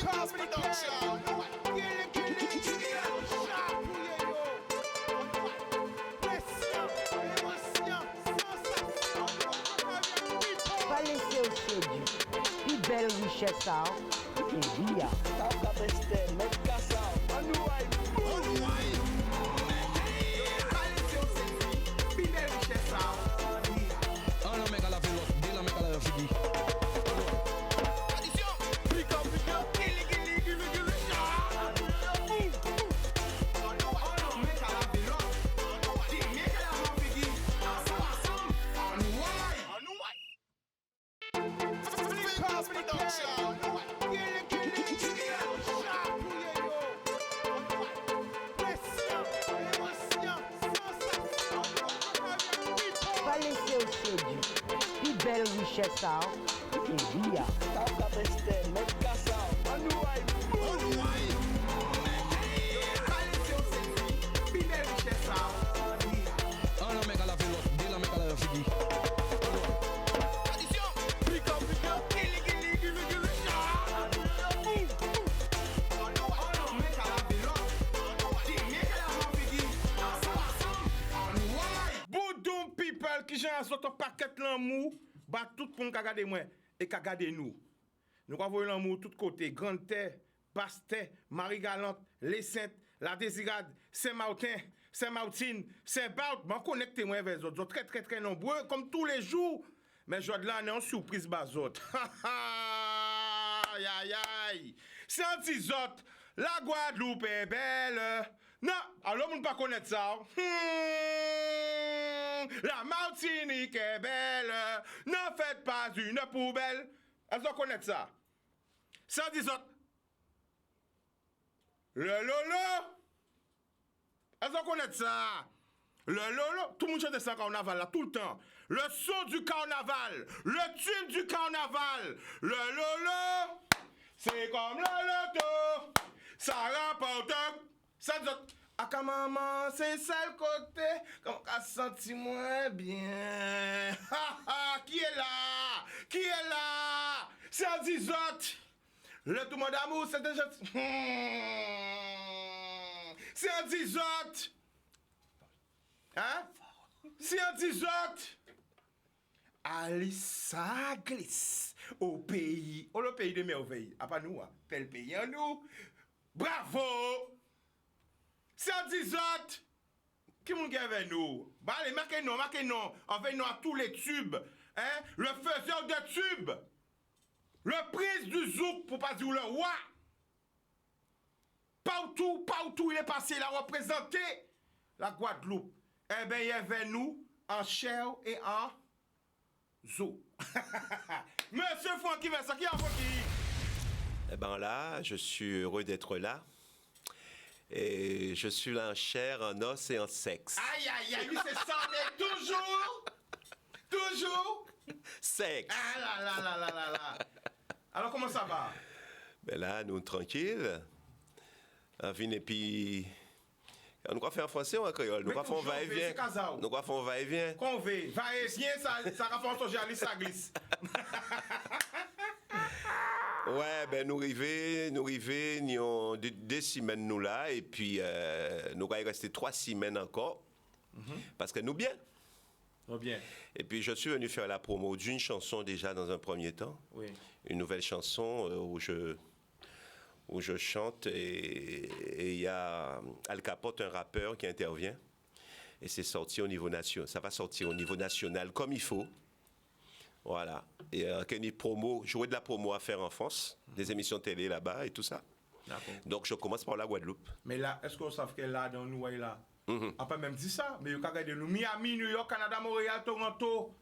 Pas laisser au séduit. Plus belle richesse, et via. Pas laisser au séduit. Plus belle richesse, et via. Boudou people qui j'ai un autre paquet l'amour, bah tout pour nous regarder moi et regarder nous. Nous avons l'amour de tous côtés, Grande Terre, Basse Terre, Marie-Galante, Les Saintes, La Désirade, Saint-Martin, Saint-Martine, Saint-Barth, bah connectez moi avec les autres, très très très nombreux comme tous les jours. Mais je là on est en surprise bas autres. Aïe aïe aïe. C'est un petit autre. La Guadeloupe est belle. Non, alors on ne pas connaître ça. La Martinique est belle. Ne faites pas une poubelle. Elles doivent connaître ça. 110 autres. Le lolo. Elles doivent connaître ça. Le lolo. Tout le monde chante ça au carnaval là, tout le temps. Le son du carnaval. Le tube du carnaval. Le lolo. C'est comme le loto. Ça rapporte. Ça dit autres. Ah, quand maman, c'est ça le côté. Comme qu'à senti moins bien. Qui est là? Qui est là? C'est un autres. Le tout le monde d'amour, c'est déjà. C'est un autres. Hein? C'est un autres. Alissa glisse au pays. Oh, le pays de merveille. À pas nous, hein? Tel pays en nous. Bravo! C'est un autres. Qui m'ont dit avec nous? Bah, allez, marquez non. Avec nous à tous les tubes. Hein? Le faiseur de tubes. Le prince du zouk, pour pas dire le roi. Partout, il est passé, il a représenté la Guadeloupe. Eh bien, il y avait nous en chair et en zoo. Monsieur Francky Vincent, qui a Francky? Eh bien là, je suis heureux d'être là. Et je suis là en chair, en os et en sexe. Aïe, aïe, aïe, lui, c'est ça, mais toujours Sexe. Ah là. Alors, comment ça va? Ben là, nous, tranquilles. On vient et puis... On va faire en français ou en créole? Nous va faire va-et-vient. Nous va faire va-et-vient. Qu'on veut. Va-et-vient, ça va faire son journaliste, ça glisse. Ouais, ben nous arrivons, deux semaines nous là, et puis nous allons rester 3 semaines encore, parce que nous bien. Oh bien. Et puis je suis venu faire la promo d'une chanson déjà dans un premier temps. Oui. Une nouvelle chanson où je chante, et il y a Al Capote, un rappeur qui intervient, et c'est sorti au niveau national. Ça va sortir au niveau national comme il faut. Voilà. Et jouer de la promo à faire en France, des émissions télé là-bas et tout ça. D'accord. Donc je commence par la Guadeloupe. Mais là, est-ce qu'on sait qu'elle est là dans nous, là? On peut même dire ça, mais vous regardez nous. Miami, New York, Canada, Montréal, Toronto,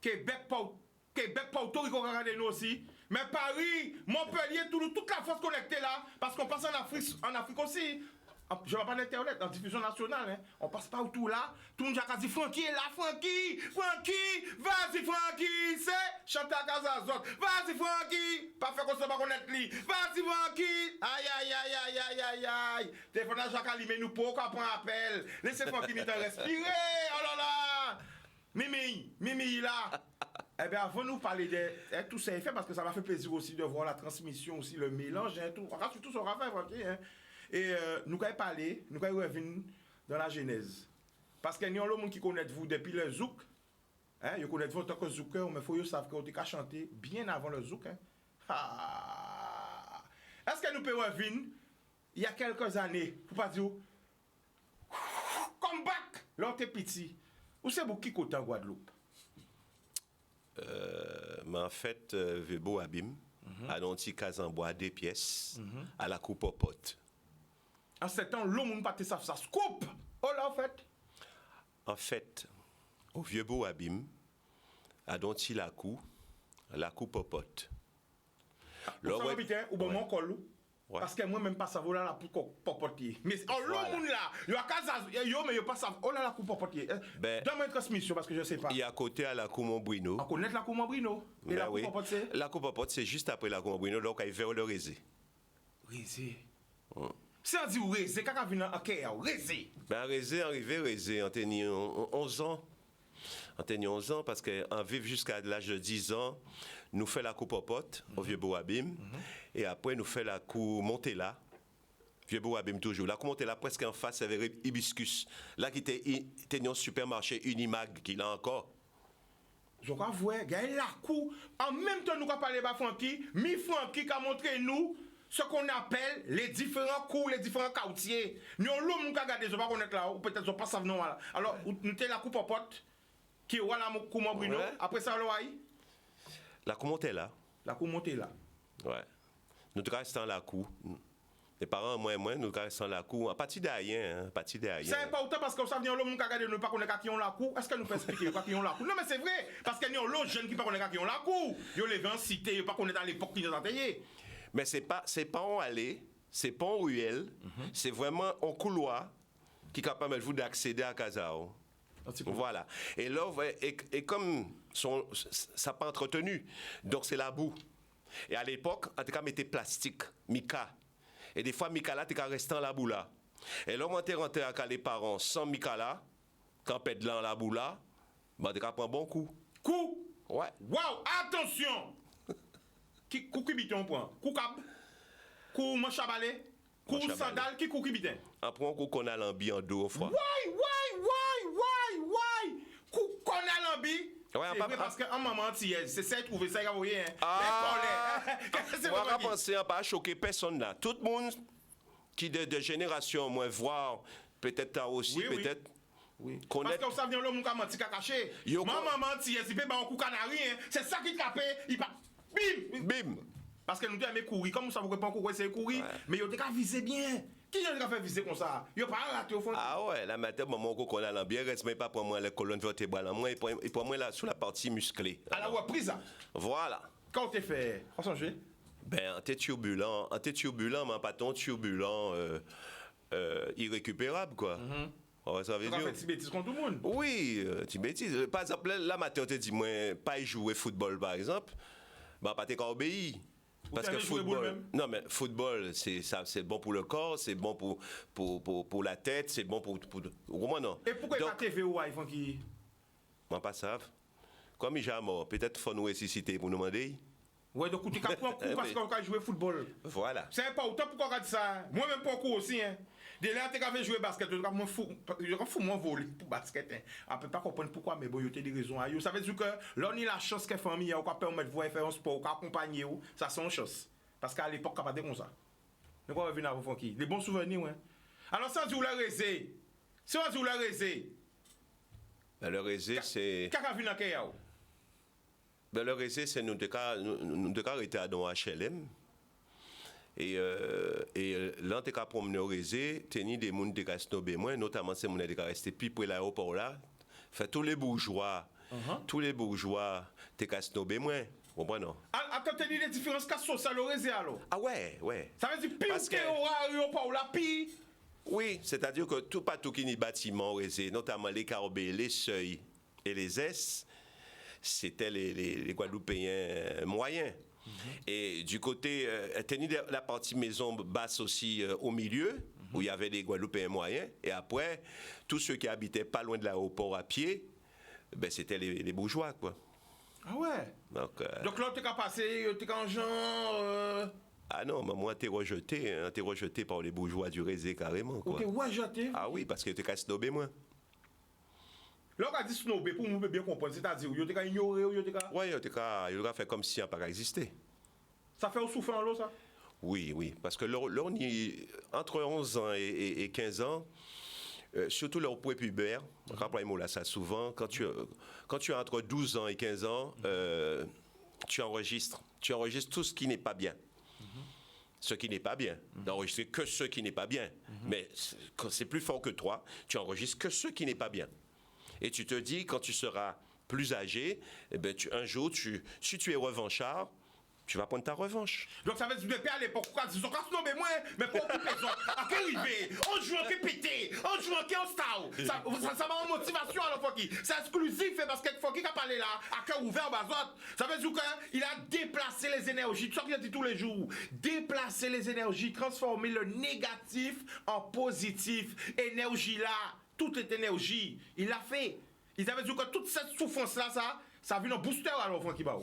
Québec, Porto Rico, regardez nous aussi. Mais Paris, Montpellier, Toulouse, toute la France connectée là, parce qu'on passe en Afrique aussi. Je ne vais pas d'Internet, en diffusion nationale. Hein. On passe pas autour là. Tout le monde a dit Francky est là, Francky, vas-y Francky, c'est chanter à Gazazot. Vas-y Francky, pas faire qu'on se pas connaître lui. Vas-y Francky, aïe. Téléphone à Jacques Ali, mais nous pour qu'on prend appel. Laissez Francky nous respirer, oh là là. Mimi là. Eh bien, avant de nous parler de tous ces effets, parce que ça m'a fait plaisir aussi de voir la transmission, aussi le mélange, hein, tout, surtout sur Raphaël, ok, hein. Et nous allons parler, nous allons revenir dans la genèse. Parce qu'il y a des gens qui connaissent vous depuis le zouk. Hein, ils connaissent vous en tant que zouker, mais il faut savoir que vous avez chanté bien avant le zouk. Hein. Ah. Est-ce que nous pouvons revenir il y a quelques années, pour pas dire, come back, l'autre petit. Où c'est vous qui côté en Guadeloupe? Mais en fait, Vebo Abim, à l'anti en bois des pièces, à la coupe au pote. En ce temps, l'homme n'a pas ça se coupe. Oh là, en fait. En fait, au vieux beau Abim, à l'anti la coupe au pote. Ou ça va ou bon mon col. Ouais. Parce que moi-même pas savoir là pour popotier. Mais l'homme là, il y a casa, yo mais yo pas savoir. Oh là la coupe popotier. Donne-moi une transmission parce que je sais pas. Il y a à côté à la coupe Montbrino. On connaît la coupe Montbrino. Et la coupe popotier. La coupe popote c'est juste après la coupe Montbrino donc il vers le Rézé. Rézé. Si on dit Rézé, quand on vient en Kéa, Rézé. Ben Rézé arrivé Rézé, on tenait 11 ans. On tenait 11 ans parce qu'en vivre jusqu'à l'âge de 10 ans, nous fait la coupe popote au vieux Boabim et après nous fait la coupe Montella. Vieux Boabim toujours. La coupe Montella presque en face avec Hibiscus. Là qui était un supermarché Unimag qui l'a encore. Je crois voir, gagne la coupe. En même temps nous avons parlé de Francky, Francky qui a montré nous ce qu'on appelle les différents coups, les différents quartiers. Nous l'homme nous regardé, je ne sais pas connaître là ou peut-être je pas savent non là. Alors nous avons la coupe popote qui est la coupe Montbrino. Après ça le la coupe Montella. La coupe Montella. Ouais. Nous restons dans la cour. Les parents, moi, nous restons dans la cour. À partir d'hier, C'est important parce que ça vient l'homme qui regarde, nous pas connaître qui ont la cour. Est-ce que nous pouvons expliquer qui ont la cour? Non, mais c'est vrai. Parce qu'il y a l'autre jeune qui pas connaître qui ont la cour. Ils les en cité, ils pas connaître à l'époque qui nous ont taillé. Mais c'est pas en allée, c'est pas en ruelle, c'est vraiment en couloir qui est capable de vous d'accéder à Casao. Voilà. Et là, et comme ça pas entretenu, donc c'est la boue. Et à l'époque, en tout cas, mettait plastique, mica. Et des fois, mica là, tu es resté dans la boue là. Et là, on est rentré avec les parents sans mica là, quand pète dans la boue là, tu as pris un bon coup. Coup? Ouais. Waouh, attention! Coup qui biton point? Coup cab? Coup manche à balai? Coup sandal? Qui coup qui biton? Après, on coup qu'on a l'ambi en dos au froid. Why? Coup qu'on a l'ambi? Ouais, c'est vrai parce qu'en maman antillaise, c'est ça trouver ça, vous voyez, hein? On va pas penser à pas choquer personne là. Tout le monde qui de génération, moins voir, peut-être toi aussi, peut-être. Oui. Parce que vous savez, l'homme qui a menti, qui a caché. Maman antillaise, il peut pas un coup canari, c'est ça qui tape, il va. Bim! Parce que nous devons courir, comme ça, vous ne pouvez pas courir, c'est courir, mais vous devez viser bien. Qui a fait viser comme ça? Il n'y a pas raté au fond. Ah ouais, la matin, maman, qu'on a l'ambiance, reste même pas pour moi la colonne vertébrale, moi, il prend moi là sur la partie musclée. À la reprise. Voilà. Quand tu fait, on s'en joue? Ben, t'es turbulent, mais pas ton turbulent irrécupérable, quoi. Ouais, ça veut dire. Tu as fait des bêtises contre tout le monde? Oui, des bêtises. Par exemple, là, matin, on te dit, moi, pas y jouer football, par exemple, ben, pas t'es qu'à obéir. Parce que football, non mais football, c'est bon pour le corps, c'est bon pour la tête, c'est bon pour comment non. Et pourquoi il n'y a pas TV ou iPhone qui? Moi pas savent. Comme il est mort, peut-être faut nous ressusciter pour nous demander. Ouais, donc tu as pris un coup parce qu'on a joué football. Voilà. C'est pas autant pourquoi on a dit ça. Moi-même pas un coup aussi, hein. Dès là, tu as joué basket, je fous mon voler pour basket. Hein. On ne peut pas comprendre pourquoi, mais bon, il y a des raisons. Ça veut dire que là, on a la chance que la famille, on peut permettre de faire un sport, on peut accompagner, ça c'est une chance. Parce qu'à l'époque, on ne peut pas comme ça. Donc, on va revenir à vous, Fonky. Des bons souvenirs, ouais. Alors, si on dit où la rézé, le rézé, c'est. Qu'est-ce qu'on a vu dans le ben, le récit, c'est nous devons arrêter à dans HLM. Et là, on a promené au récit, tenir des gens qui snobé moins, notamment ces gens qui restent plus près de l'aéroport là. Fait tous les bourgeois, qui snobé moins. Comprenez? Attends, tu dis les différences sociales au récit alors? Ah ouais. Ça veut dire pire que l'aéroport là, pire? Oui, c'est-à-dire que tout partout qui est bâtiment au récit, notamment les carobés, les seuils et les S, c'était les Guadeloupéens moyens. Et du côté, tenir la partie maison basse aussi au milieu, où il y avait des Guadeloupéens moyens. Et après, tous ceux qui habitaient pas loin de l'aéroport à pied, ben, c'était les bourgeois, quoi. Ah ouais? Donc là, tu es passé, tu es en genre. ah non, mais moi, t'es rejeté par les bourgeois du Rézé carrément. Quoi. Tu es rejeté. Ah oui, parce que tu es snobé, moi. Là, on a dit snobé pour nous bien comprendre. C'est-à-dire, tu es ignoré ou tu es. Oui, il a fait comme si il n'a pas existé. Ça fait au souffle en l'eau, ça? Oui, parce que entre 11 ans et 15 ans, surtout leur prépubère, rappelez-moi là ça souvent, quand tu as entre 12 ans et 15 ans, tu enregistres tout ce qui n'est pas bien. Ce qui n'est pas bien. D'enregistrer que ce qui n'est pas bien. Mais quand c'est plus fort que toi, tu enregistres que ce qui n'est pas bien. Et tu te dis, quand tu seras plus âgé, eh ben, un jour, si tu es revanchard, tu vas prendre ta revanche. Donc ça veut dire que à l'époque, ils sont cassés, mais moi, mais pour occuper ça, à quel arrivé, on joue en pété, on joue en star. Ça va en motivation alors Foki. C'est exclusif parce que Foki qui a parlé là, à cœur ouvert, bazot. Ça veut dire qu'il a déplacé les énergies, tout ça qu'il a dit tous les jours. Déplacer les énergies, transformer le négatif en positif. Énergie là, toute cette énergie, il l'a fait. Il avait dit que toute cette souffrance là, ça vient en booster alors Foki Bao.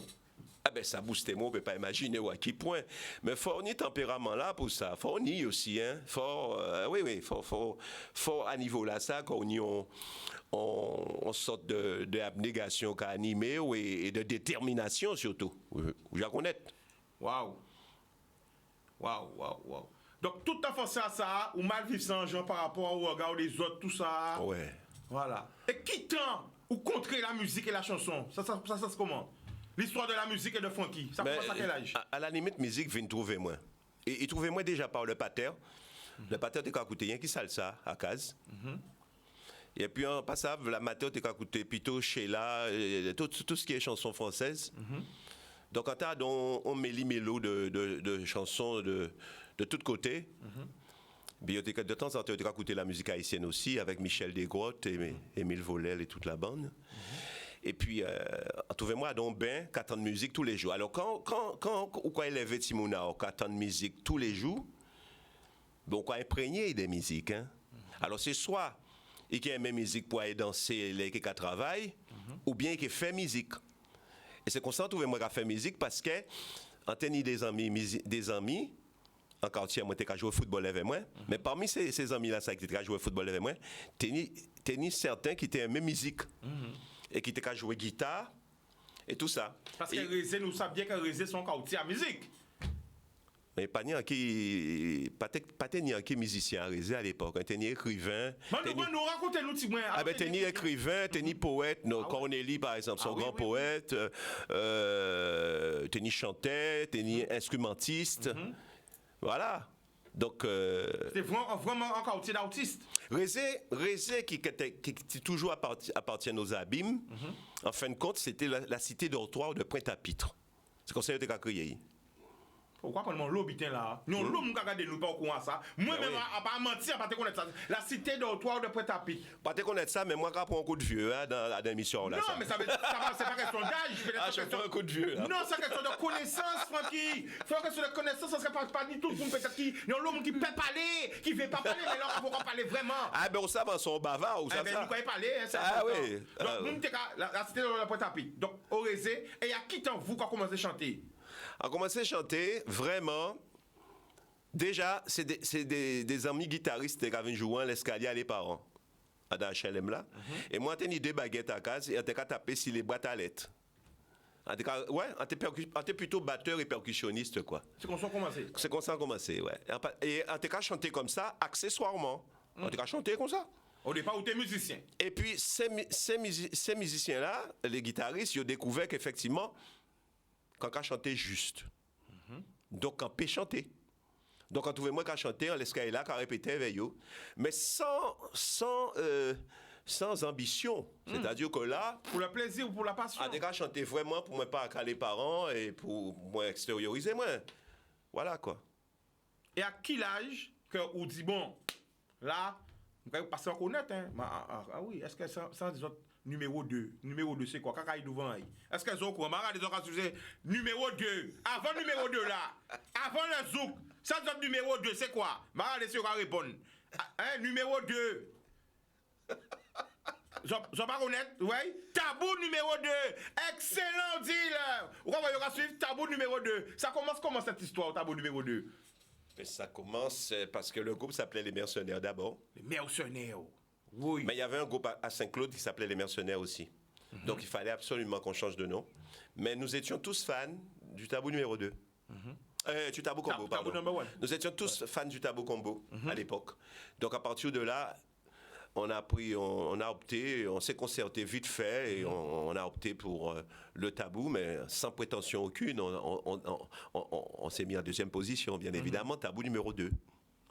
Ah ben ça booste moi, on peut pas imaginer à quel point. Mais faut ni tempérament là pour ça. Faut ni aussi, hein. Faut à niveau là ça qu'on y on sorte de abnégation qu'a animé et de détermination surtout. Je connais. Waouh. Donc tout en faisant ça, ou mal vivre sans gens par rapport au regard des autres, tout ça. Ouais. Voilà. Et qui tend ou contrer la musique et la chanson? Ça se comment? L'histoire de la musique et de funky, ça commence à quel âge? À la limite, musique vient trouver moi. Et trouver moi déjà par le pater. Le pater, t'es qu'à écouter rien qui salsa à case. Et puis en passant, l'amateur, t'es qu'à écouter plutôt Sheila, tout ce qui est chanson française. Donc quand t'as on méli-mélo de chansons de tous côtés. De temps en temps, t'es qu'à écouter la musique haïtienne aussi, avec Michel Desgrottes et Émile Volel et toute la bande. Et puis, trouvez-moi donc bien qu'à de musique tous les jours. Alors, quand il est Timouna, qu'à de musique tous les jours, donc on est imprégné des musiques. Hein? Alors, c'est soit il y a une musique pour aller danser, les qui travaillent, ou bien qui fait musique. Et c'est comme ça, trouvez-moi qu'à faire musique parce que, en tenant des amis, en quartier, moi, t'es joué au football avec moi, mais parmi ces amis-là, qui t'es joué au football avec moi, t'es certains qui étaient même musique. Et qui t'a joué guitare et tout ça. Parce que Rézé, nous savons bien que Rézé sont quartier à musique. Mais pas qui musicien à Rézé à l'époque. T'es ni écrivain. Nous racontez-nous petit moins. Ah ben t'es ni écrivain, t'es ni poète. Cornélie par exemple, son grand poète. T'es ni chanteur, t'es ni instrumentiste. Voilà. Donc. C'est vraiment un quartier d'autistes. Rézé qui toujours appartient aux abîmes, en fin de compte, c'était la cité dortoir de Pointe-à-Pitre. C'est comme ça que tu as créé. Pourquoi pas mon l'habitant là? Nous, l'homme qui a regardé nous pas au courant ça. Moi-même, à pas mentir, pas te connaître ça. La cité dortoir de Pointe-à-Pitre. Pas te connaître ça, mais moi, je prends un coup de vieux dans l'émission là. Non, mais ça c'est pas question d'âge. Je prends un coup de vieux. Là. Non, c'est question de connaissance, Francky. C'est question de connaissance, ça serait pas du tout pour peut-être qui. Non, l'homme qui peut parler, qui veut pas parler, mais là, il faut parler vraiment. Ah, ben, on savait son bavard, ou ça. Ben, nous pouvons parler, hein, c'est ah oui. Donc, la cité de Pointe-à-Pitre. Donc, au Rézé, et il y a qui tant vous qui a commencé à chanter? A commencé à chanter, vraiment. Déjà, c'est des amis guitaristes qui avaient joué l'escalier à les parents, à dans HLM là. Et moi, j'ai deux baguettes à casa et on t'a tapé sur les boîtes à lettres. Ouais, on était plutôt batteur et percussionniste, quoi. C'est comme ça qu'on commencé? C'est comme ça qu'on commencé, ouais. Et on t'a chanté comme ça, accessoirement. On t'a chanté comme ça. Au départ, où t'es musicien. Et puis, ces musiciens-là, les guitaristes, ils ont découvert qu'effectivement, quand on chantait juste. Donc, on peut chanter. Donc, on trouvait moi qu'à chanter, on laisse là, qu'on répétait avec eux. Mais sans ambition. C'est-à-dire que là. Pour le plaisir ou pour la passion. On a chanté vraiment pour ne pas accaler les parents et pour moi extérioriser moi. Voilà quoi. Et à quel âge que vous dit bon, là, vous pouvez passer à connaître, hein? Ah oui, est-ce que ça des autres. Numéro 2. Numéro 2, c'est quoi? Kakaï devant. Est-ce que Zouk, on m'a des occasions, numéro 2. Avant numéro 2 là. Avant le Zouk. Ça, c'est numéro 2, c'est quoi? M'a laissé répondre. Hein, numéro 2. Je vais pas connaître, oui. Tabou numéro 2. Excellent deal. Ou comment on va suivre tabou numéro 2? Ça commence comment cette histoire, tabou numéro 2? Mais ça commence parce que le groupe s'appelait Les Mercenaires d'abord. Les mercenaires. Oui. Mais il y avait un groupe à Saint-Claude qui s'appelait Les Mercenaires aussi. Donc il fallait absolument qu'on change de nom. Mais nous étions tous fans du tabou numéro 2. Du tabou combo, pardon. Tabou number 1. Nous étions tous fans du tabou combo à l'époque. Donc à partir de là, on a opté, on s'est concerté vite fait et on a opté pour le tabou, mais sans prétention aucune. On s'est mis en deuxième position, bien évidemment, tabou numéro 2.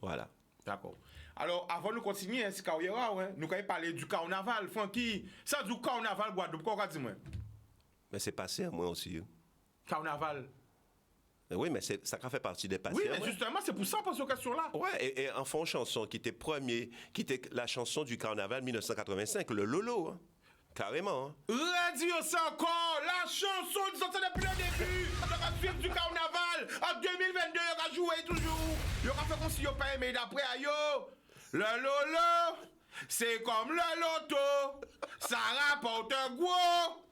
Voilà. D'accord. Alors, avant de continuer, hein, c'est carrière, ouais, nous allons parler du carnaval. Francky, ça du carnaval Guadeloupe, quoi dis-moi? Mais c'est passé à moi aussi. Carnaval. Mais oui, mais ça fait partie des passés. Oui, mais justement, c'est pour ça, pour cette question-là. Ouais, et en fond chanson qui était la chanson du carnaval 1985, le Lolo, hein. Carrément. Hein. Radio, c'est encore la chanson qui sortait depuis le début. On va suivre du carnaval. En 2022, on va jouer toujours. On va faire comme si on pas aimé d'après yo. Le Lolo, c'est comme le loto. Ça rapporte un gros.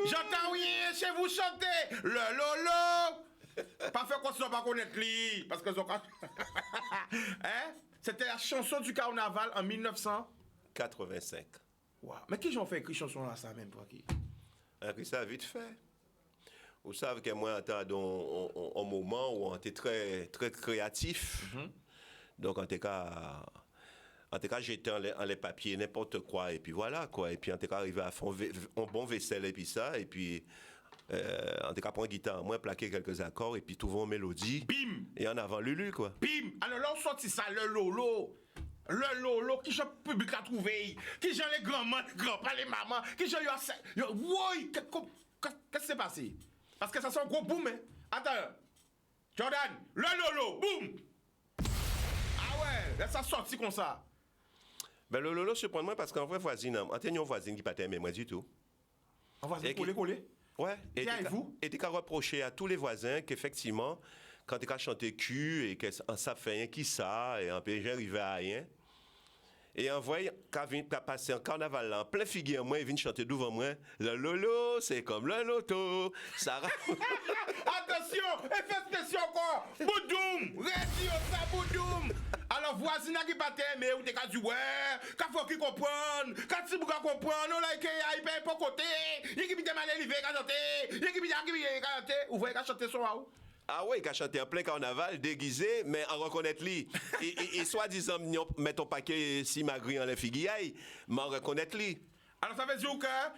J'entends rien chez vous chanter. Le Lolo. Pas faire comme si on pas connaître lui. Parce que hein? C'était la chanson du carnaval en 1985. Wow. Mais qui j'en fait écrit chanson là, ça même, toi qui? Écrit ça vite fait. Vous savez que moi, dans un moment où on était très, très créatif. Donc, en tout cas, j'étais en les papiers, n'importe quoi, et puis voilà, quoi. Et puis, en tout cas, arrivé à faire un bon vaisselle, et puis ça, et puis, en tout cas, prendre une guitare, moi, plaquer quelques accords, et puis trouver une mélodie. Bim! Et en avant Lulu, quoi. Bim! Alors là, on sortit ça, le Lolo. Le Lolo, qui j'ai public à trouver, qui j'ai les grands-mères, les grands-pères, les mamans, qui j'ai yo, oui, qu'est-ce qui s'est passé? Parce que ça c'est un gros boom, hein. Attends, Jordan, le Lolo, boum! Ah ouais, là ça sorti comme ça. Ben, le Lolo surprend moi parce qu'en vrai, voisine, on a une voisine qui n'a pas aimé moi du tout. On va se coller. Ouais, et vous? tu as reproché à tous les voisins qu'effectivement, quand tu as chanté cul et que ça fait rien qui ça, et en peu j'arrivais à rien. Et en vrai, quand il a passé un carnaval là, en plein figure, moi, il vient chanter devant moi. Le Lolo, c'est comme le loto. Ça Attention, effet spécial encore. Boudoum, radio ça boudoum. Alors voisin qui pas t'aimer ou t'es qu'à dire ouais, qu'à faut qu'il comprenne, qu'à si vous comprendre, on like il paye pas côté, il qui bien mal élevé qu'à chanter, il qui bien chanter, ou voyez qu'à chanter son waouh. Ah oui, il a chanté en plein carnaval, déguisé, mais en reconnaître lui. Et soi-disant, mettre ton paquet si magri en les figuillailles, mais en reconnaître lui. Alors ça veut dire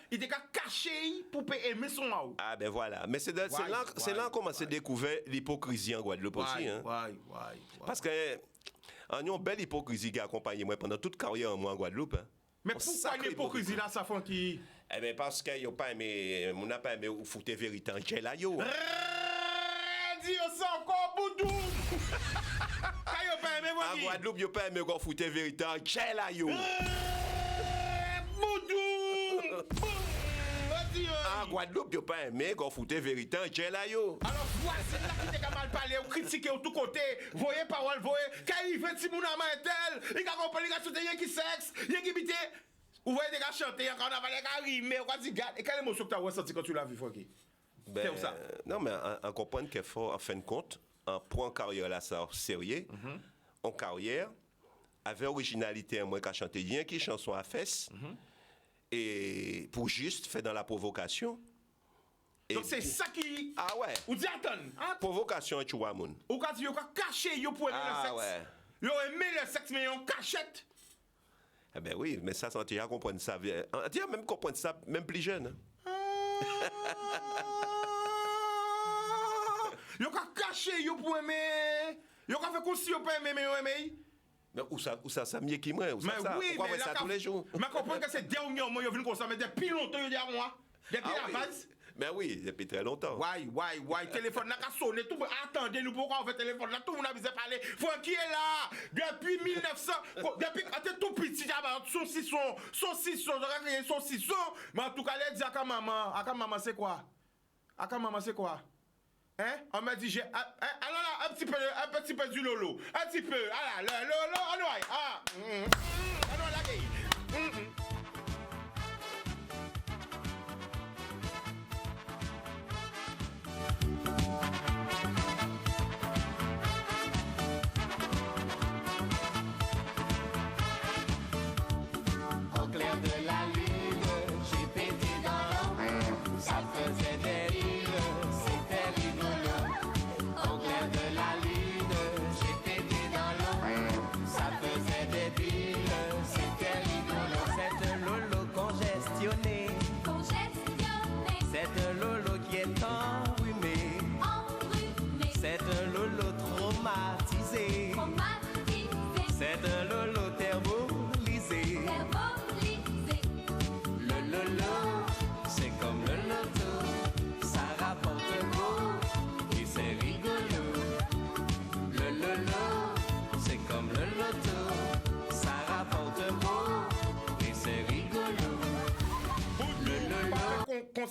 qu'il était caché pour aimer son waouh. Ah ben voilà. Mais c'est là qu'on commence à découvrir l'hypocrisie en Guadeloupe aussi. Hein. Parce que on a une belle hypocrisie qui a accompagné moi pendant toute carrière moi en Guadeloupe. Hein. Mais pourquoi l'hypocrisie là, ça fait qui? Eh bien parce qu'on n'a pas aimé ou foutre vérité en gel yo. Dis ça encore boudou. Quand yo pas aimé moi. En Guadeloupe yo pas aimé qu'on foutre vérité en gel yo. Boudou. En Guadeloupe yo pas aimé qu'on foutre vérité en gel yo. Alors voici là qui t'a mal parlé ou critiquer de tous côtés. Voyez parole, voyez. Quand il fait petit moun à mantel, il a compris il a chanté rien qui sexe, rien qui bité. Ou voyez des gars chanter, en carnaval, il a rimé, on va dire garde. Et quelle émotion que tu as ressenti quand tu l'as vu, Francky? Ben, ça. Non, mais on comprend qu'il faut, en fin de compte, en point carrière là, ça sérieux, en carrière, avec originalité, moi, qui chanté rien qui chanson à fesse, et pour juste faire dans la provocation. Donc c'est ça qui. Ah ouais. Ou dit attends. Hein? Provocation, tu vois, mon. Ou quand tu as caché, yo pour aimer le sexe. Ouais. Yo aimé le sexe, mais en cachette. Eh ben oui, mais ça, on déjà comprendre ça. On déjà même comprendre ça, même plus jeune. Yo ka caché, yo pour aimer. Yo ka fait comme si yo pas aimé, mais yo aimé. Mais où ça mieux qui moi? Mais ça, oui, pourquoi mais ça tous les jours? Mais comprends que c'est dernièrement, yo venu comme ça, mais depuis longtemps, yo dit à moi. Depuis la base. Ben oui, depuis très longtemps. Ouais, téléphone n'a qu'à sonner, tout attendez, nous pourquoi on fait téléphone là, tout le monde a besoin de parler. Francky est là, depuis 1900, depuis quand t'es tout petit, son saucisson, mais en tout cas, elle dit à maman, c'est quoi? Hein? On m'a dit, alors là, un petit peu du Lolo, un petit peu, ah là, le Lolo, on va, alors là,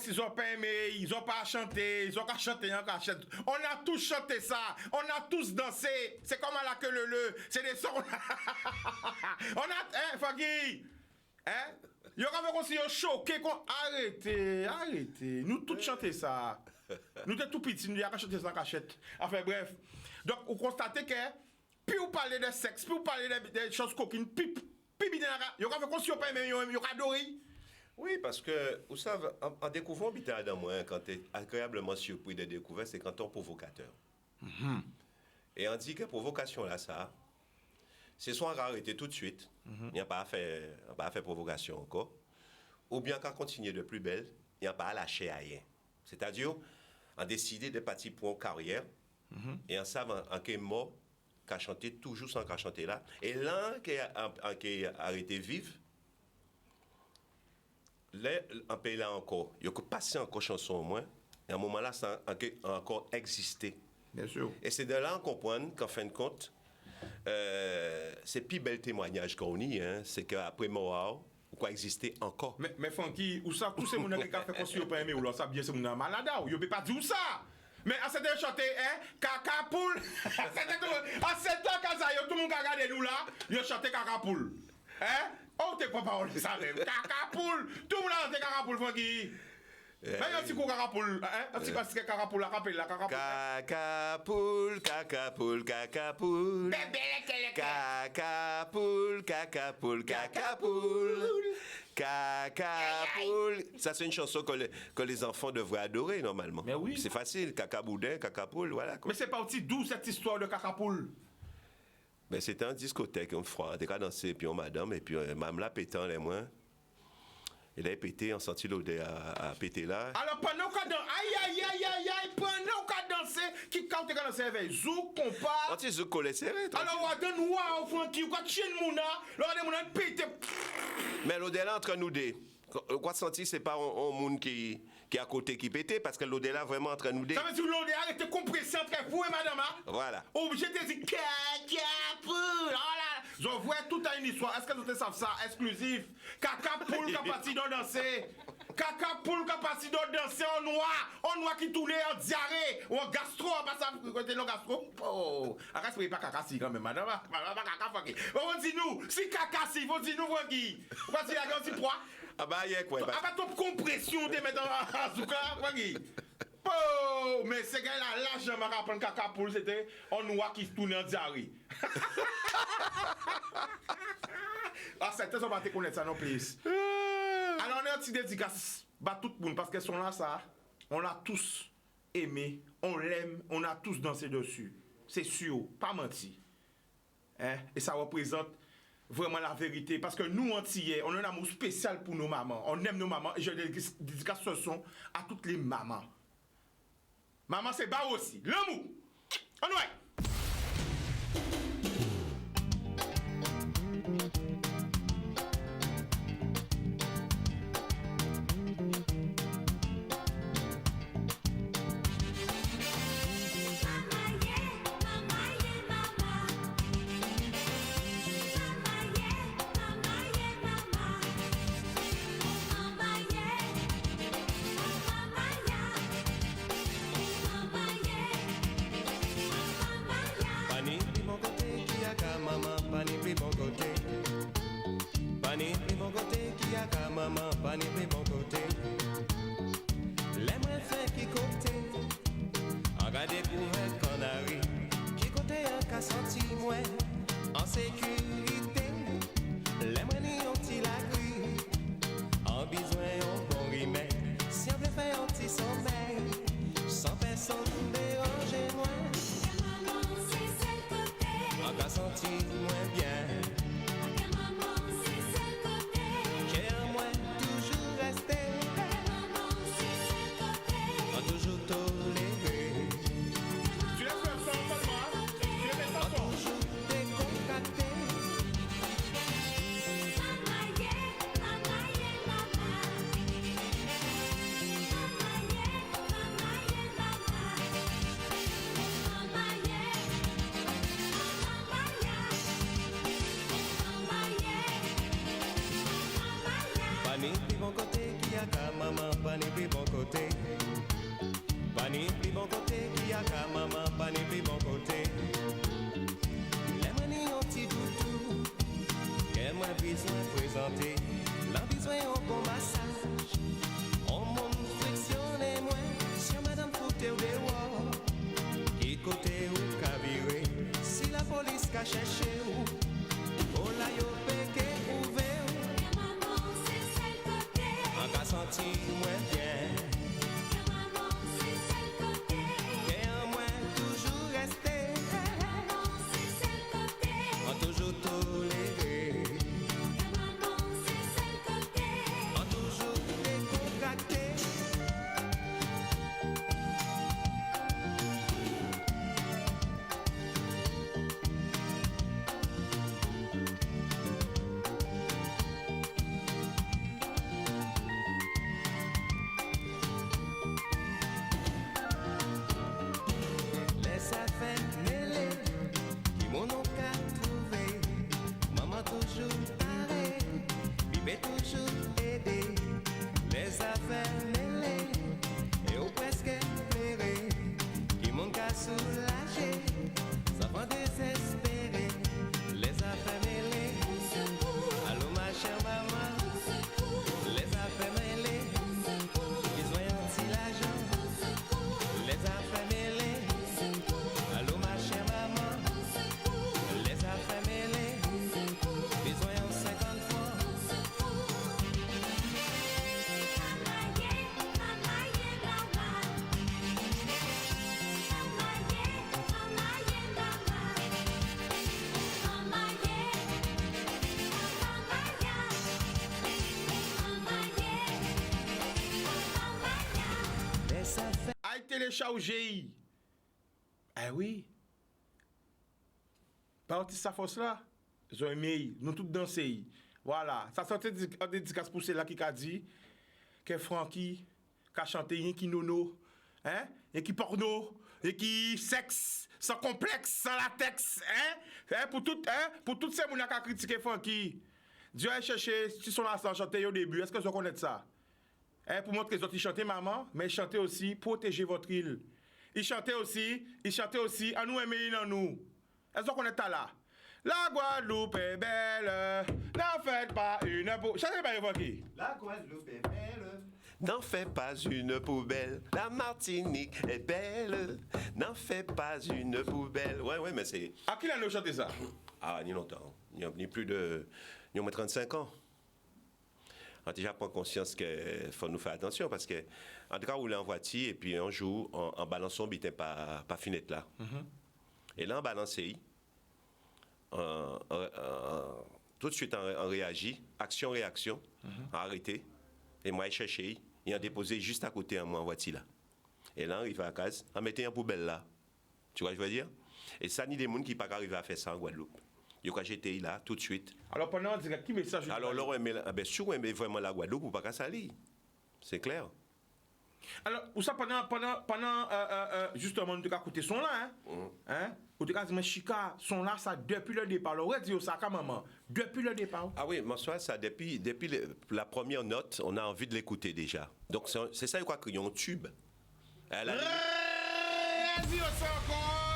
ils ont pas aimé, ils ont pas chanté, ils ont pas chanté en cachette. On a tous chanté ça, on a tous dansé. C'est comme à la queue le, c'est des sons. On a, hein, Fagui, hein? Yo quand même si yo choqué, arrêtez. Nous tous chanté ça. Nous étions tout petits, nous avons chanté ça en cachette. Enfin bref. Donc vous constatez que puis vous parlez de sexe, puis vous parlez de choses coquines, puis yo quand même si yo pas aimé, yo adoré. Oui, parce que, vous savez, en découvrant Bita dans moi, quand tu es agréablement surpris de découvrir, c'est quand on est provocateur. Et on dit que provocation, là, ça, c'est soit arrêter tout de suite, il n'y a pas à faire provocation encore, ou bien qu'à continuer de plus belle, il n'y a pas à lâcher à rien. C'est-à-dire, on décider de partir pour une carrière, et on savent en quel mot, qu'à chanter toujours sans qu'à chanter là, et là, qui a arrêté vivre, là, en pays là encore, il y a que passer encore chanson au moins, et à un moment là, ça a encore existé. Bien sûr. Et c'est de là qu'on comprend qu'en fin de compte, c'est plus bel témoignage qu'on y, hein, c'est qu'après mort, ou quoi exister encore. Mais Funky, ou ça, tous ces gens qui ont fait construire pas aimé, ou là, ça bien, c'est mon malade, ou ils ne peuvent pas dire ça. Mais à cette chanter, hein, caca poule. À cette heure, tout le monde a regardé nous là, ils ont chanté caca poule. Hein? Oh, t'es pas parole de ça même. Caca poule. Tout le monde a chanté caca poule, Funky. Mais il y a un petit coup caca poule. Hein? Un petit coup caca poule, rappelle la caca poule. Caca poule, caca poule, caca poule. Caca poule, caca poule, caca poule. Caca poule. Ça, c'est une chanson que les enfants devraient adorer normalement. Mais oui. C'est facile. Caca boudin, caca poule, voilà. Quoi. Mais c'est pas aussi d'où cette histoire de caca poule? Ben, c'était en discothèque, on froid, on a dansé, puis on madame, et puis même là, pétant les moins. Il a pété, on sentit l'odeur à péter là. Alors pendant qu'on danse, aïe, pendant qu'on danse, qui quand tu danses avec Zouk, compas. On dit Zouk collé serré. Alors on donne noir au Funky, on tient le mouna, on a pété. Mais l'odeur là entre nous deux. Quoi sentir, c'est pas un monde qui est à côté qui pétait, parce que l'odeur là vraiment entre nous deux. Ça veut dire que l'odeur arrête de compresser entre vous et madame. Voilà. Obligé de dire caca poule. Oh là, je vois tout à une histoire. Est-ce que vous savez ça? Exclusif. Caca poule qui a parti de danser. Caca poule qui a parti de danser en noir qui tournait en diarrhée ou en gastro. Côté non gastro. Oh, arrête pas caca si quand même, madame. Madame caca Funky. On dit nous, si caca si, on dit nous Funky. On va dire la grande poids. Ah bah y'a quoi? Ah bah top compression de mettre en Zouka, Funky. Oh, mais ce gars-là, largement rappelé caca poule, c'était en noir qui tournait en diarrhée. Ah, c'est ça, on va te connaître ça non plus. Alors, on a un petit dédicace, bah tout le monde, parce qu'elles sont là, ça, on l'a tous aimé, on l'aime, on a tous dansé dessus. C'est sûr, pas menti. Hein? Et ça représente vraiment la vérité, parce que nous, Antillais, on a un amour spécial pour nos mamans. On aime nos mamans, et je dédicace ce son à toutes les mamans. Maman, c'est bas aussi. L'amour. On y va. santé, la besoin au bon massage. On monte flexionner moins, sur madame Fouté ou des rois. Qui côté ou caviré, si la police qu'a cherché ou, oh là yo péché ouvert. Maman, c'est celle côté. En cas senti moins bien. Maman, c'est celle côté. Et en moins toujours resté. Maman, c'est celle côté. En toujours toléré. Maman, c'est celle côté. En toujours décontracté. Les affaires mêlées qui m'ont qu'à trouver. Maman toujours parée, bébé toujours aidé. Les affaires mêlées et au presque éclairé qui m'ont qu'à soulager. Ça va désespérer. Les affaires mêlées, allô ma chère maman. Les affaires mêlées, besoin d'anti-l'argent. Les affaires mêlées, allô ma chère maman. Les affaires mêlées, besoin de 50 francs. Les affaires Aïe télécharger. Eh oui. Parti sa force là. Ils ont aimé, nous tous danser. Voilà. Ça sortait un dédicace pour celle là qui a dit que Francky qui a chanté rien qui nono, hein, et qui porno, et qui sexe, sans complexe, sans latex, hein, pour toutes ces gens qui ont critiqué Francky. Dieu a cherché, si sont là sans chanter au début, est-ce que vous connaissez ça? Pour montrer que les autres, ils chantaient maman, mais ils chantaient aussi protéger votre île. Ils chantaient aussi, à nous aimer en nous. Est-ce qu'on est là? La Guadeloupe est belle, n'en faites pas une peau. Chantez pas évoqué. La Guadeloupe est belle. N'en fais pas une poubelle. La Martinique est belle. N'en fais pas une poubelle. Ouais, mais c'est. À qui l'a chanté ça? Ah, ni longtemps. Ni plus de. Ni au moins 35 ans. On déjà prend conscience qu'il faut nous faire attention parce que, en tout cas, on est en voiture et puis un jour, en balançant, on était pas fenêtre là. Et là, on balance, tout de suite, on réagit, action-réaction, arrêté. Et moi, je cherchais, et on déposé juste à côté de moi en voiture là. Et là, on arrive à la case, on mettait en poubelle là. Tu vois ce que je veux dire? Et ça, ni des gens qui ne sont pas arrivés à faire ça en Guadeloupe. Yo quand j'étais là tout de suite. Alors pendant qui message? Alors là on aimait sûr on aimait vraiment la Guadeloupe ou pas qu'à salir. C'est clair. Alors ou ça pendant justement nous avons écouté son là hein? Ou tu as dit mais Chica son là ça depuis le départ. Alors dit ça quand maman depuis le départ. Ah oui, bonsoir ça depuis la première note, on a envie de l'écouter déjà. Donc c'est ça quoi qu'il y a un tube.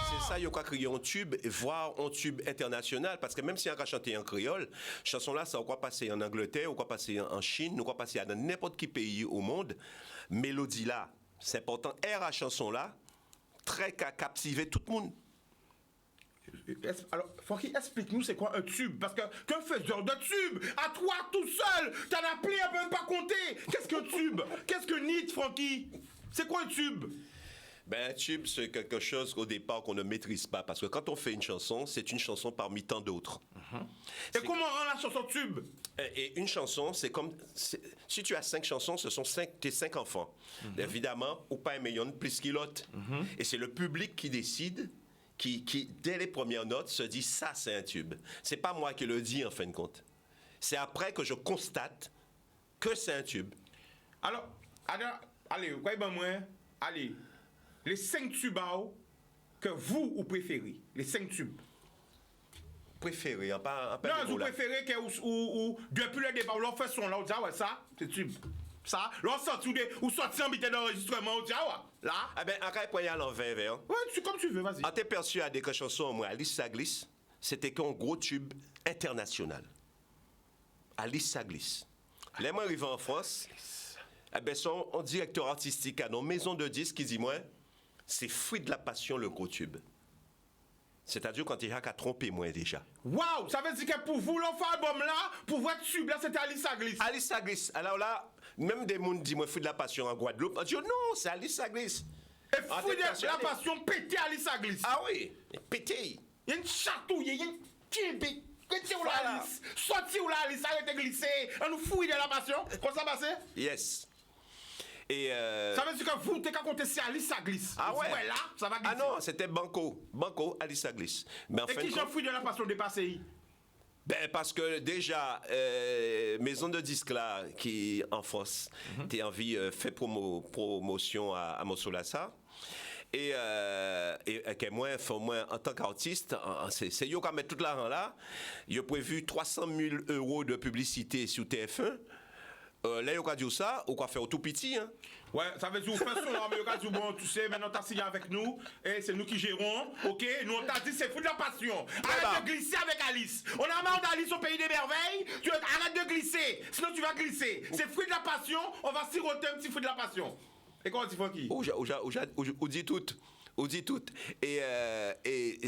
C'est ça, il y a quoi crier un tube, voire un tube international, parce que même si on a chanté en créole, chanson là, ça va quoi passer en Angleterre, ou quoi passer en Chine, ou quoi passer dans n'importe quel pays au monde. Mélodie là, c'est important. À chanson là, très captiver tout le monde. Alors, Francky, explique-nous c'est quoi un tube, parce qu'un faiseur de tube, à toi tout seul, t'en as plein à même pas compter. Qu'est-ce qu'un tube? Qu'est-ce que NIT, Francky? C'est quoi un tube? Ben, un tube, c'est quelque chose au départ qu'on ne maîtrise pas. Parce que quand on fait une chanson, c'est une chanson parmi tant d'autres. Et comment on rend la chanson tube? Et une chanson, c'est comme... Si tu as 5 chansons, ce sont tes 5 enfants. Évidemment, ou pas un million plus qu'il l'autre. Et c'est le public qui décide, qui, dès les premières notes, se dit « ça, c'est un tube ». C'est pas moi qui le dis, en fin de compte. C'est après que je constate que c'est un tube. Alors, allez, vous voyez ben moi, allez... Les 5 tubes que vous préférez, les 5 tubes. Préféré, pas non, vous préférez que ou depuis le départ, on fait son là, on dit ah ouais, ça, c'est tube. Ça, l'on sorti ou sorti en bité d'enregistrement, on dit ah ouais, là. Ah ben, après, pour y aller en l'envers, ouais, c'est comme tu veux, vas-y. On t'est persuadé que chanson, moi, Alice ça glisse, c'était qu'un gros tube international. Alice Saglis. Les moi arrivé en France, eh ben son directeur artistique à nos maisons de disques qui dit moi, c'est Fruit de la Passion le gros tube. C'est-à-dire quand il y a qu'à tromper moi déjà. Waouh, ça veut dire que pour vous, l'enfant album là, pour votre tube là, c'était Alice Saglis. Alice Saglis. Alors là, même des gens disent moi Fruit de la Passion en Guadeloupe. On dit non, c'est Alice Saglis. Et Fruit de la Passion, pété Alice Saglis. Ah oui, pété. Il y a une chatouille, il y a une tibé. Qu'est-ce que Voilà. Alice? Sorti où la Alice, arrêtez de glisser. On nous fouille de la passion. Comment ça passe? Yes. Et Ça veut dire que vous, t'es qu'à compter si Alice ça glisse. Ah ouais. Là, ça va glisser. ah non, c'était Banco, Alice Saglis. Mais en Et fin qui de j'en compte, fouille de la passion dépassée? ben parce que déjà maison de disques là qui en France, t'es envie fait promotion à Mossolassa. Et que moi en tant qu'artiste, c'est yo qui met tout l'argent là. Il a prévu 300 000 € de publicité sur TF1. Là, il a dit ça, ou quoi faire tout petit, hein? Ouais, ça veut dire vous faites son là, mais vous bon, tu sais, maintenant t'as signé avec nous, et c'est nous qui gérons, ok? Nous on t'a dit c'est fou de la passion. Arrête de glisser avec Alice. On a marre d'Alice au pays des merveilles, arrête de glisser, sinon tu vas glisser. C'est fruit de la passion, on va siroter un petit fruit de la passion. Et comment tu fais qui? On dit tout. On dit tout. Et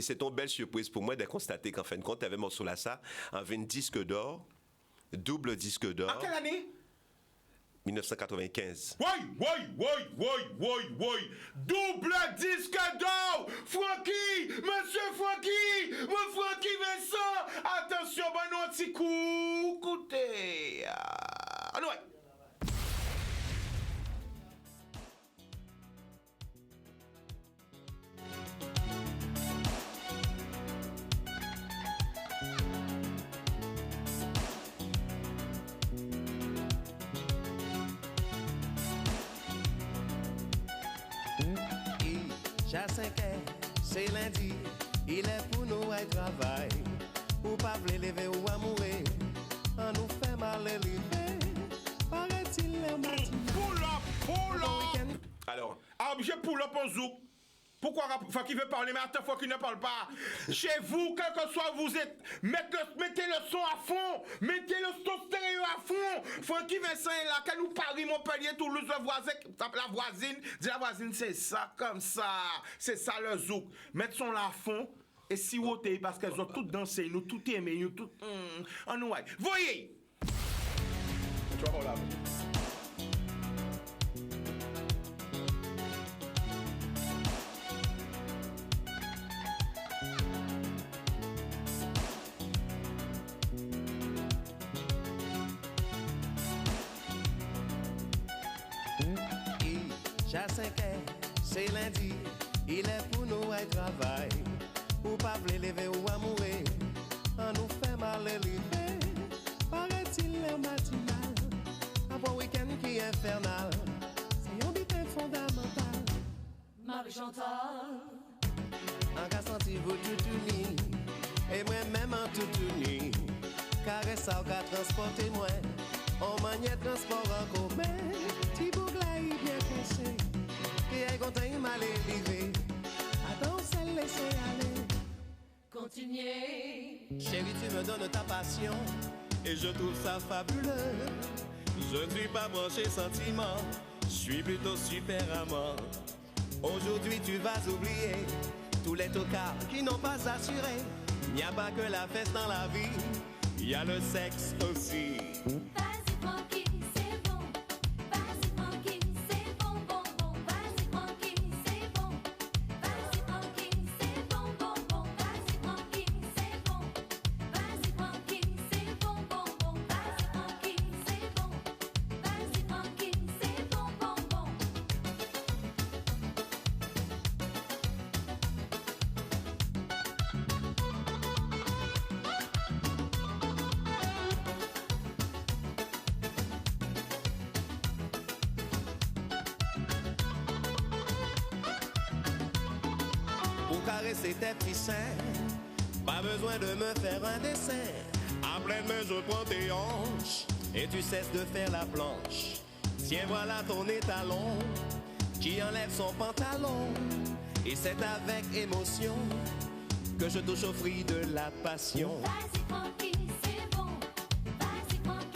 c'est une belle surprise pour moi de constater qu'en fin de compte, avec Mossolassa, avait un disque d'or, double disque d'or. En quelle année? 1995. Oui. Double disque d'or. Francky, monsieur Francky, mon Francky Vincent. Attention, bon un petit coup. Écoutez. Ah, ouais. J'ai 5 heures, c'est lundi, il est pour nous à travail. Ou pas vle lever ou à mourir, on nous fait mal lever. Paraît-il le matin. Pull up. Alors, Objet pull up en zouk. Pourquoi Francky veut parler, mais attends, Francky ne parle pas. Chez vous, quel que soit vous êtes, mettez le son à fond. Mettez le son stéréo à fond. Francky Vincent est là, quand nous Paris, Montpellier, Toulouse, la voisine, c'est ça, comme ça. C'est ça le zouk. Mettez son là à fond. Et si vous êtes, parce qu'elles ont toutes dansé, nous tout aimé, nous tout. En nous, voyez. Tu vas voir là. J'ai 5 heures, c'est lundi, il est pour nous à travail. Ou pas vle lever ou à mourir, on nous fait mal lever. Paraît-il le matinal, après week-end qui est infernal. C'est un bitin fondamental. Marie-Chantal, En cas senti vous tout uni, et moi-même en tout uni. Caresse ça qu'a transporté moi, on maniait transport en commun. Ti bougla y bien cassé, et elle content il m'a arrivé. Attends, celle laissez aller. continuez. Chérie, tu me donnes ta passion, et je trouve ça fabuleux. Je ne suis pas branché sentiment, je suis plutôt super amant. Aujourd'hui tu vas oublier tous les tocards qui n'ont pas assuré. Il n'y a pas que la fête dans la vie, il y a le sexe aussi. Vas-y Francky, c'est bon. Vas-y Francky, c'est bon, bon, bon. Vas-y Francky, c'est bon. Vas-y Francky, c'est bon, bon, bon. Vas-y Francky, c'est bon. Vas-y Francky, c'est bon, bon, bon. Vas-y Francky, c'est bon. Vas-y Francky, c'est bon, bon, bon. Pour caresser tes petits seins, pas besoin de me faire un dessin. À pleine main je prends tes hanches et tu cesses de faire la planche. Tiens voilà ton étalon qui enlève son pantalon. Et c'est avec émotion que je touche au fruit de la passion. Vas-y Francky, c'est bon. Vas-y Francky.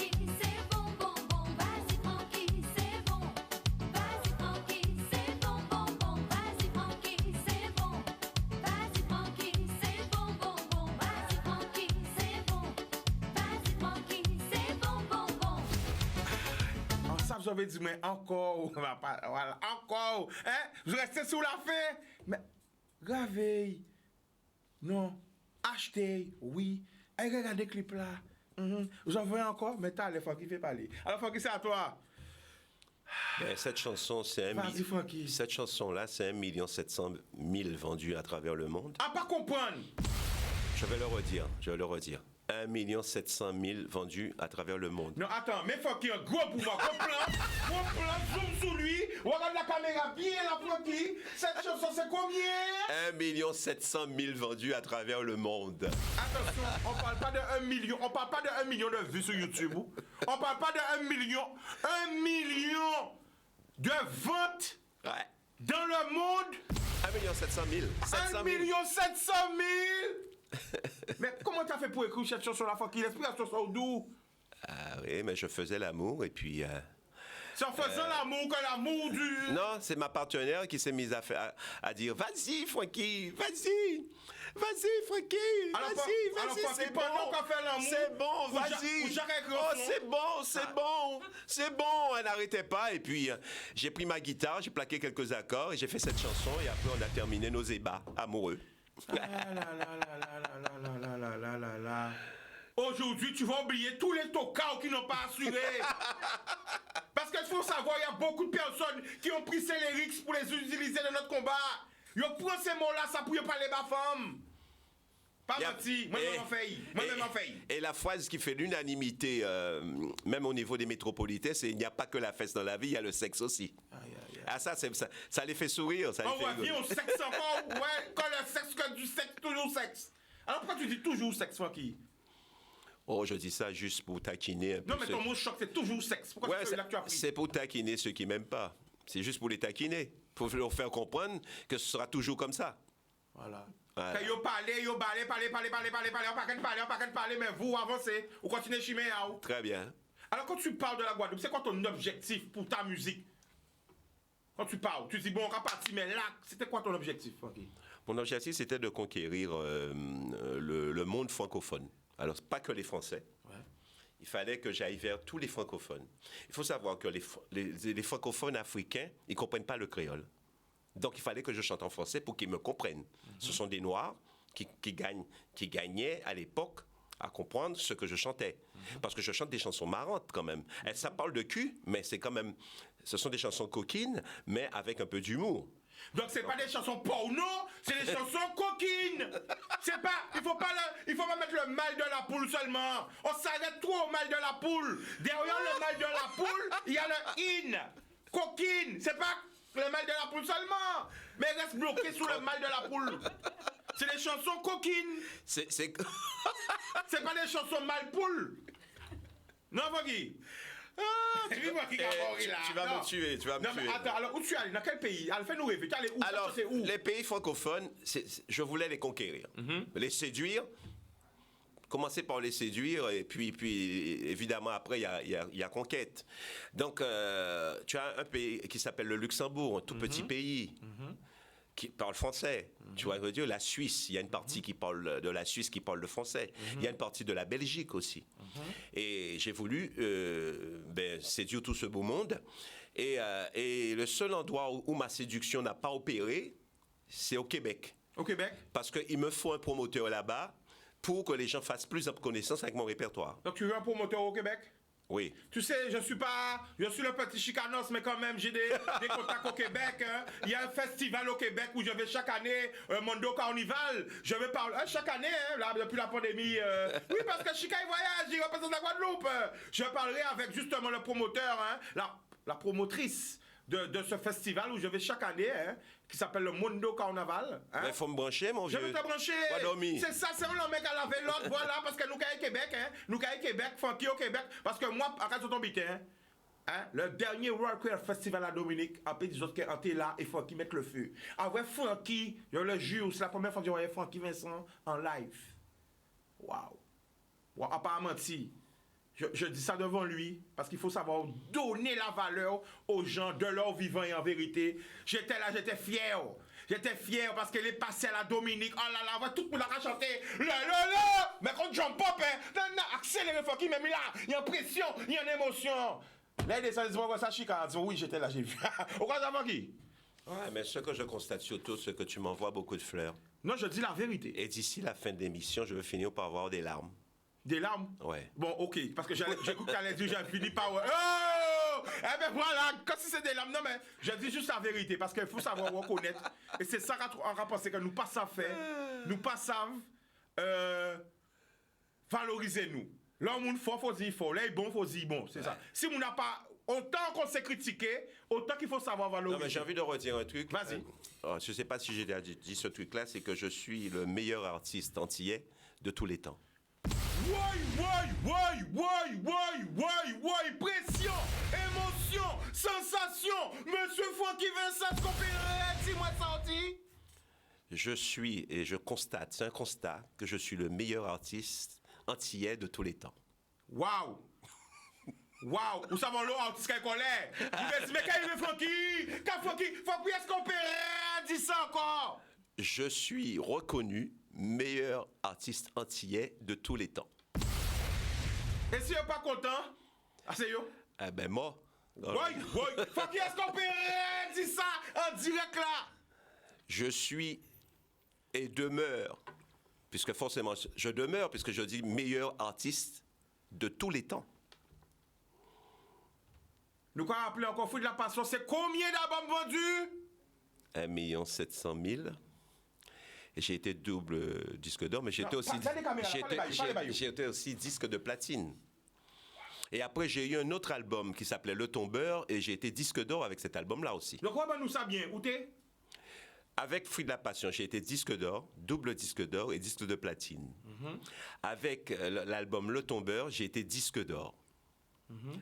chanson veut dire, mais encore, voilà, encore, hein, je reste sous la fin, mais, gravez, non, achetez, oui, et regardez le clip là, vous en voyez encore, mais t'as les fois qui fait parler. Alors, Francky, c'est à toi. Ben, cette chanson, c'est Vas-y, Francky. Cette chanson-là, c'est 1 700 000 vendus à travers le monde. À pas comprendre. Je vais le redire. 1 700 000 vendus à travers le monde. Non, attends, mais faut qu'il y ait un gros pouvoir. Gros plan, zoom sur lui. Regarde la caméra bien là, Francky. Cette chanson, c'est combien? 1 700 000 vendus à travers le monde. Attention, on parle pas de 1 million. On parle pas de 1 million de vues sur YouTube. On parle pas de 1 million. 1 million de ventes Ouais. dans le monde. 1 700 000. 1 700 000. Mais comment t'as fait pour écrire cette chanson-là, Francky? L'esprit la chanson d'où? Ah oui, mais je faisais l'amour et puis... C'est en faisant l'amour que l'amour du... Non, c'est ma partenaire qui s'est mise à dire « Vas-y, Francky, vas-y, Francky, Alors, vas-y, Francky, c'est bon, pendant qu'on fait l'amour, c'est bon, ou vas-y. Jacques Oh, Grosson. c'est bon. » Elle n'arrêtait pas et puis j'ai pris ma guitare, j'ai plaqué quelques accords et j'ai fait cette chanson et après on a terminé nos ébats amoureux. Aujourd'hui, tu vas oublier tous les tocards qui n'ont pas assuré. Parce qu'il faut savoir, il y a beaucoup de personnes qui ont pris ces lyrics pour les utiliser dans notre combat. Ils prennent ces mots-là, ça pour parler ma femme. Pas menti, moi-même en fait. Et la phrase qui fait l'unanimité, même au niveau des métropolitains, c'est « Il n'y a pas que la fesse dans la vie, il y a le sexe aussi ». Ah ça les fait sourire, ça les fait rigoler. On sexe encore, ouais, quand le sexe, que du sexe, toujours sexe. Alors pourquoi tu dis toujours sexe, Francky? Oh, je dis ça juste pour taquiner un peu. Non, mais ton mot choc, c'est toujours sexe. Pourquoi tu fais là que tu as pris? C'est pour taquiner ceux qui m'aiment pas. C'est juste pour les taquiner. Pour leur faire comprendre que ce sera toujours comme ça. Voilà. Voilà. Quand vous parlez, on pas qu'à parler, mais vous avancez, vous continuez à chimer. Très bien. Alors quand tu parles de la Guadeloupe, c'est quoi ton objectif pour ta musique? Quand tu parles, tu dis bon, on va partir, mais là, c'était quoi ton objectif, Francky? Mon objectif, c'était de conquérir le monde francophone. Alors, pas que les Français. Ouais. Il fallait que j'aille vers tous les francophones. Il faut savoir que les francophones africains, ils ne comprennent pas le créole. Donc, il fallait que je chante en français pour qu'ils me comprennent. Ce sont des Noirs qui gagnaient à l'époque à comprendre ce que je chantais. Parce que je chante des chansons marrantes quand même. Et ça parle de cul, mais c'est quand même... Ce sont des chansons coquines, mais avec un peu d'humour. Donc c'est pas des chansons porno, c'est des chansons coquines. C'est pas, il faut pas mettre le mal de la poule seulement. On s'arrête trop au mal de la poule. Derrière le mal de la poule, il y a le in. Coquine, c'est pas le mal de la poule seulement, mais reste bloqué sous le mal de la poule. C'est des chansons coquines. C'est pas des chansons mal poule. Non, Foggy. Tu vas me tuer. Non, mais attends, alors où tu es allé? Dans quel pays? Alors, fais-nous rêver. Tu es allé où? Alors, c'est où? les pays francophones, je voulais les conquérir, les séduire. Commencer par les séduire et puis évidemment après il y a conquête. Donc tu as un pays qui s'appelle le Luxembourg, un tout petit pays qui parle français. Tu vois, je veux dire, la Suisse, il y a une partie qui parle de la Suisse qui parle le français. Il y a une partie de la Belgique aussi. Et j'ai voulu séduire tout ce beau monde. Et le seul endroit où ma séduction n'a pas opéré, c'est au Québec. Au Québec? Parce qu'il me faut un promoteur là-bas pour que les gens fassent plus de connaissances avec mon répertoire. Donc tu veux un promoteur au Québec? Oui. Tu sais, je suis le petit chicanos, mais quand même, j'ai des contacts au Québec. Hein. Il y a un festival au Québec où je vais chaque année, Mondo Carnival. Je vais parler, chaque année, hein, là, depuis la pandémie. Oui, parce que Chica, il voyage, il représente la Guadeloupe. Je parlerai avec justement le promoteur, hein, la promotrice de ce festival où je vais chaque année, hein, qui s'appelle le Mondo Carnaval. Hein. Il faut me brancher, mon vieux. Je vais te brancher. C'est ça, c'est un mec à la vélote, voilà, parce que nous, au Québec, hein, nous, au Québec, Francky au Québec, parce que moi, à cause de ton bitin, hein, le dernier World Queer Festival à Dominique, a dit que t'es là et Francky met le feu. Avec Francky, je le jure, c'est la première fois que je voyais Francky Vincent en live. Waouh. À pas mentir. Je dis ça devant lui, parce qu'il faut savoir donner la valeur aux gens de leur vivant et en vérité. J'étais là, j'étais fier. J'étais fier parce qu'elle est passée à la Dominique. Oh là là, tout le monde a chanté. Mais quand John Pop, accéléré, Francky, même là, il y a pression, il y a une émotion. Là, il descend, il dit, moi, ça, Chica. Il dit, oui, j'étais là, j'ai vu. Au quoi, ça, Francky? Ouais, mais ce que je constate surtout, c'est que tu m'envoies beaucoup de fleurs. Non, je dis la vérité. Et d'ici la fin de l'émission, je vais finir par avoir des larmes. Des larmes? Ouais. Bon, ok, parce que j'ai cru que tu allais dire, j'ai fini par... Oh! Eh ben voilà, quand si c'est des larmes, non mais, je dis juste la vérité, parce qu'il faut savoir reconnaître. Et c'est ça qu'on a pensé, que nous pas savons faire, nous pas savons valoriser nous. Là, on fort, faut dire fort. Là, il est bon, faut dire bon, c'est ça. Si on n'a pas... Autant qu'on s'est critiqué, autant qu'il faut savoir valoriser. Non, mais j'ai envie de redire un truc. Vas-y. Je ne sais pas si j'ai déjà dit ce truc-là, c'est que je suis le meilleur artiste antillais de tous les temps. Ouais, pression, émotion, sensation. Monsieur Francky Vincent, dis-moi ça, Je suis, et je constate, c'est un constat, que je suis le meilleur artiste antillais de tous les temps. Waouh! Vous savez, l'autre artiste qui est colère. Vous me dites, mais quand il est Francky, faut est-ce qu'on peut dire ça encore? Je suis reconnu meilleur artiste antillais de tous les temps. Et si vous n'êtes pas content, c'est yo? Eh ben, moi. Francky, est-ce qu'on peut dire ça en direct là? Je suis et demeure, puisque forcément, je demeure, puisque je dis meilleur artiste de tous les temps. Nous allons rappeler encore Fruit de la Passion, c'est combien d'albums vendus? 1 700 000. Et j'ai été double disque d'or, mais j'étais aussi, j'étais aussi disque de platine. Et après, j'ai eu un autre album qui s'appelait Le Tombeur, et j'ai été disque d'or avec cet album-là aussi. Donc, on va nous ça bien. Où t'es? Avec Fruit de la Passion, j'ai été disque d'or, double disque d'or et disque de platine. Avec l'album Le Tombeur, j'ai été disque d'or.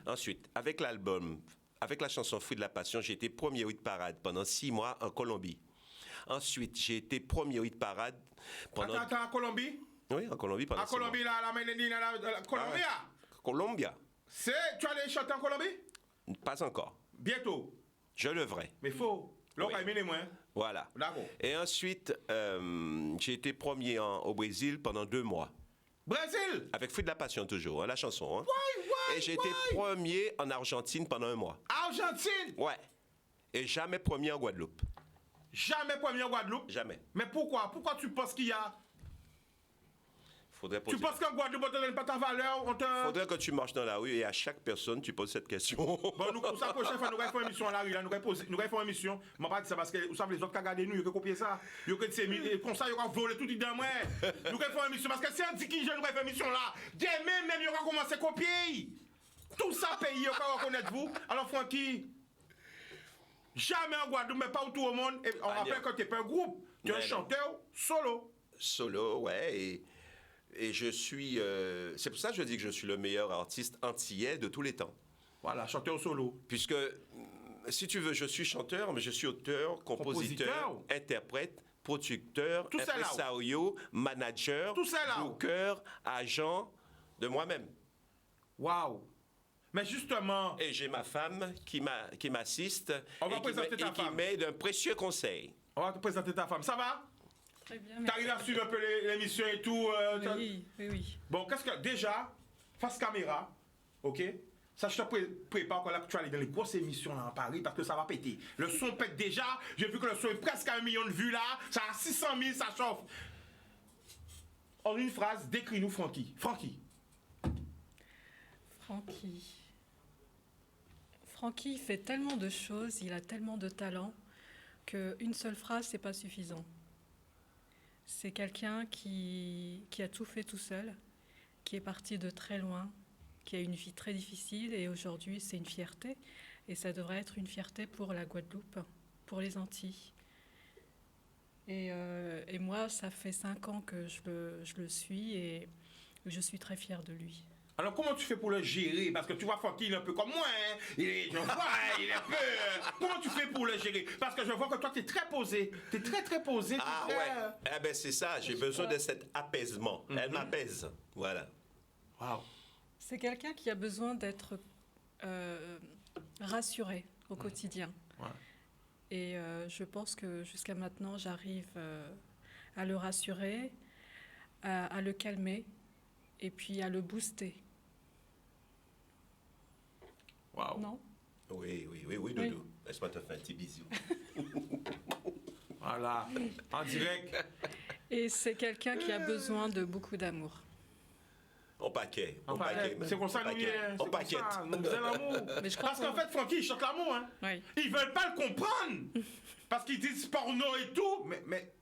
Ensuite, avec l'album, avec la chanson Fruit de la Passion, j'ai été premier hit parade pendant 6 mois en Colombie. Ensuite, j'ai été premier hit parade pendant... Attends, en Colombie? Oui, en Colombie pendant 6 mois. En Colombie, la Colombia? Colombia. Tu allais chanter en Colombie? Pas encore. Bientôt. Je le ferai. Mais faut. Là, on va aimer les moins. Voilà. D'accord. Et ensuite, j'ai été premier au Brésil pendant 2 mois. Brésil? Avec Fruit de la Passion toujours, hein, la chanson. Hein. Et j'ai été premier en Argentine pendant 1 mois. Argentine? Ouais. Et jamais premier en Guadeloupe. Jamais premier en Guadeloupe? Jamais. Mais pourquoi? Pourquoi tu penses qu'il y a... Faudrait poser... Tu penses qu'en Guadeloupe, on te donne pas ta valeur? Faudrait que tu marches dans la rue et à chaque personne, tu poses cette question. Bon, nous, pour ça, prochaine fois, nous allons faire une émission à la rue, là, nous allons faire une émission. Je ne vais pas dire ça parce que, vous savez, les autres qui regardent nous, ils ont copié ça. Ils ont comme ça, ils ont volé tout dans moi. Nous allons faire une émission parce que si on dit qu'ils nous allons faire une émission là, demain même, ils ont commencé à copier. Tout ça payé, ils ont reconnaître vous. Alors, Francky, jamais en Guadeloupe, mais pas autour au monde. Et on rappelle que tu n'es pas un groupe, tu es un chanteur solo. Solo, ouais. Et je suis... c'est pour ça que je dis que je suis le meilleur artiste antillais de tous les temps. Voilà, chanteur solo. Puisque, si tu veux, je suis chanteur, mais je suis auteur, compositeur, interprète, producteur, impresario, manager, booker, agent de moi-même. Waouh! Mais justement... Et j'ai ma femme qui m'assiste et qui m'aide d'un précieux conseil. On va te présenter ta femme. Ça va? Très bien. T'arrives à suivre un peu l'émission et tout? Oui. Bon, qu'est-ce que... Déjà, face caméra, ok? Ça, je te prépare quand là, tu vas aller dans les grosses émissions là en Paris parce que ça va péter. Le son pète déjà. J'ai vu que le son est presque à 1 million de vues là. Ça a 600 000, ça chauffe. En une phrase, décris-nous Francky. Francky fait tellement de choses, il a tellement de talent qu'une seule phrase, c'est pas suffisant. C'est quelqu'un qui a tout fait tout seul, qui est parti de très loin, qui a une vie très difficile et aujourd'hui c'est une fierté. Et ça devrait être une fierté pour la Guadeloupe, pour les Antilles. Et moi, ça fait 5 ans que je le suis et je suis très fière de lui. Alors comment tu fais pour le gérer? Parce que tu vois Francky, il est un peu comme moi, hein? Il est un peu... Comment tu fais pour le gérer? Parce que je vois que toi, tu es très posé. Tu es très posé. Ah ouais. Eh ben c'est ça, j'ai besoin de cet apaisement. Elle m'apaise. Voilà. Waouh. C'est quelqu'un qui a besoin d'être rassuré au quotidien. Ouais. Et je pense que jusqu'à maintenant, j'arrive à le rassurer, à le calmer et puis à le booster. Waouh. Non? Oui, Doudou. Laisse-moi te faire un petit bisou. Voilà, en direct. Et c'est quelqu'un qui a besoin de beaucoup d'amour. En paquet. C'est comme ça, nous, En paquet. nous faisons l'amour. Mais je crois Parce qu'en fait, Francky, il chante l'amour. Hein. Oui. Ils veulent pas le comprendre. Parce qu'ils disent porno et tout. Mais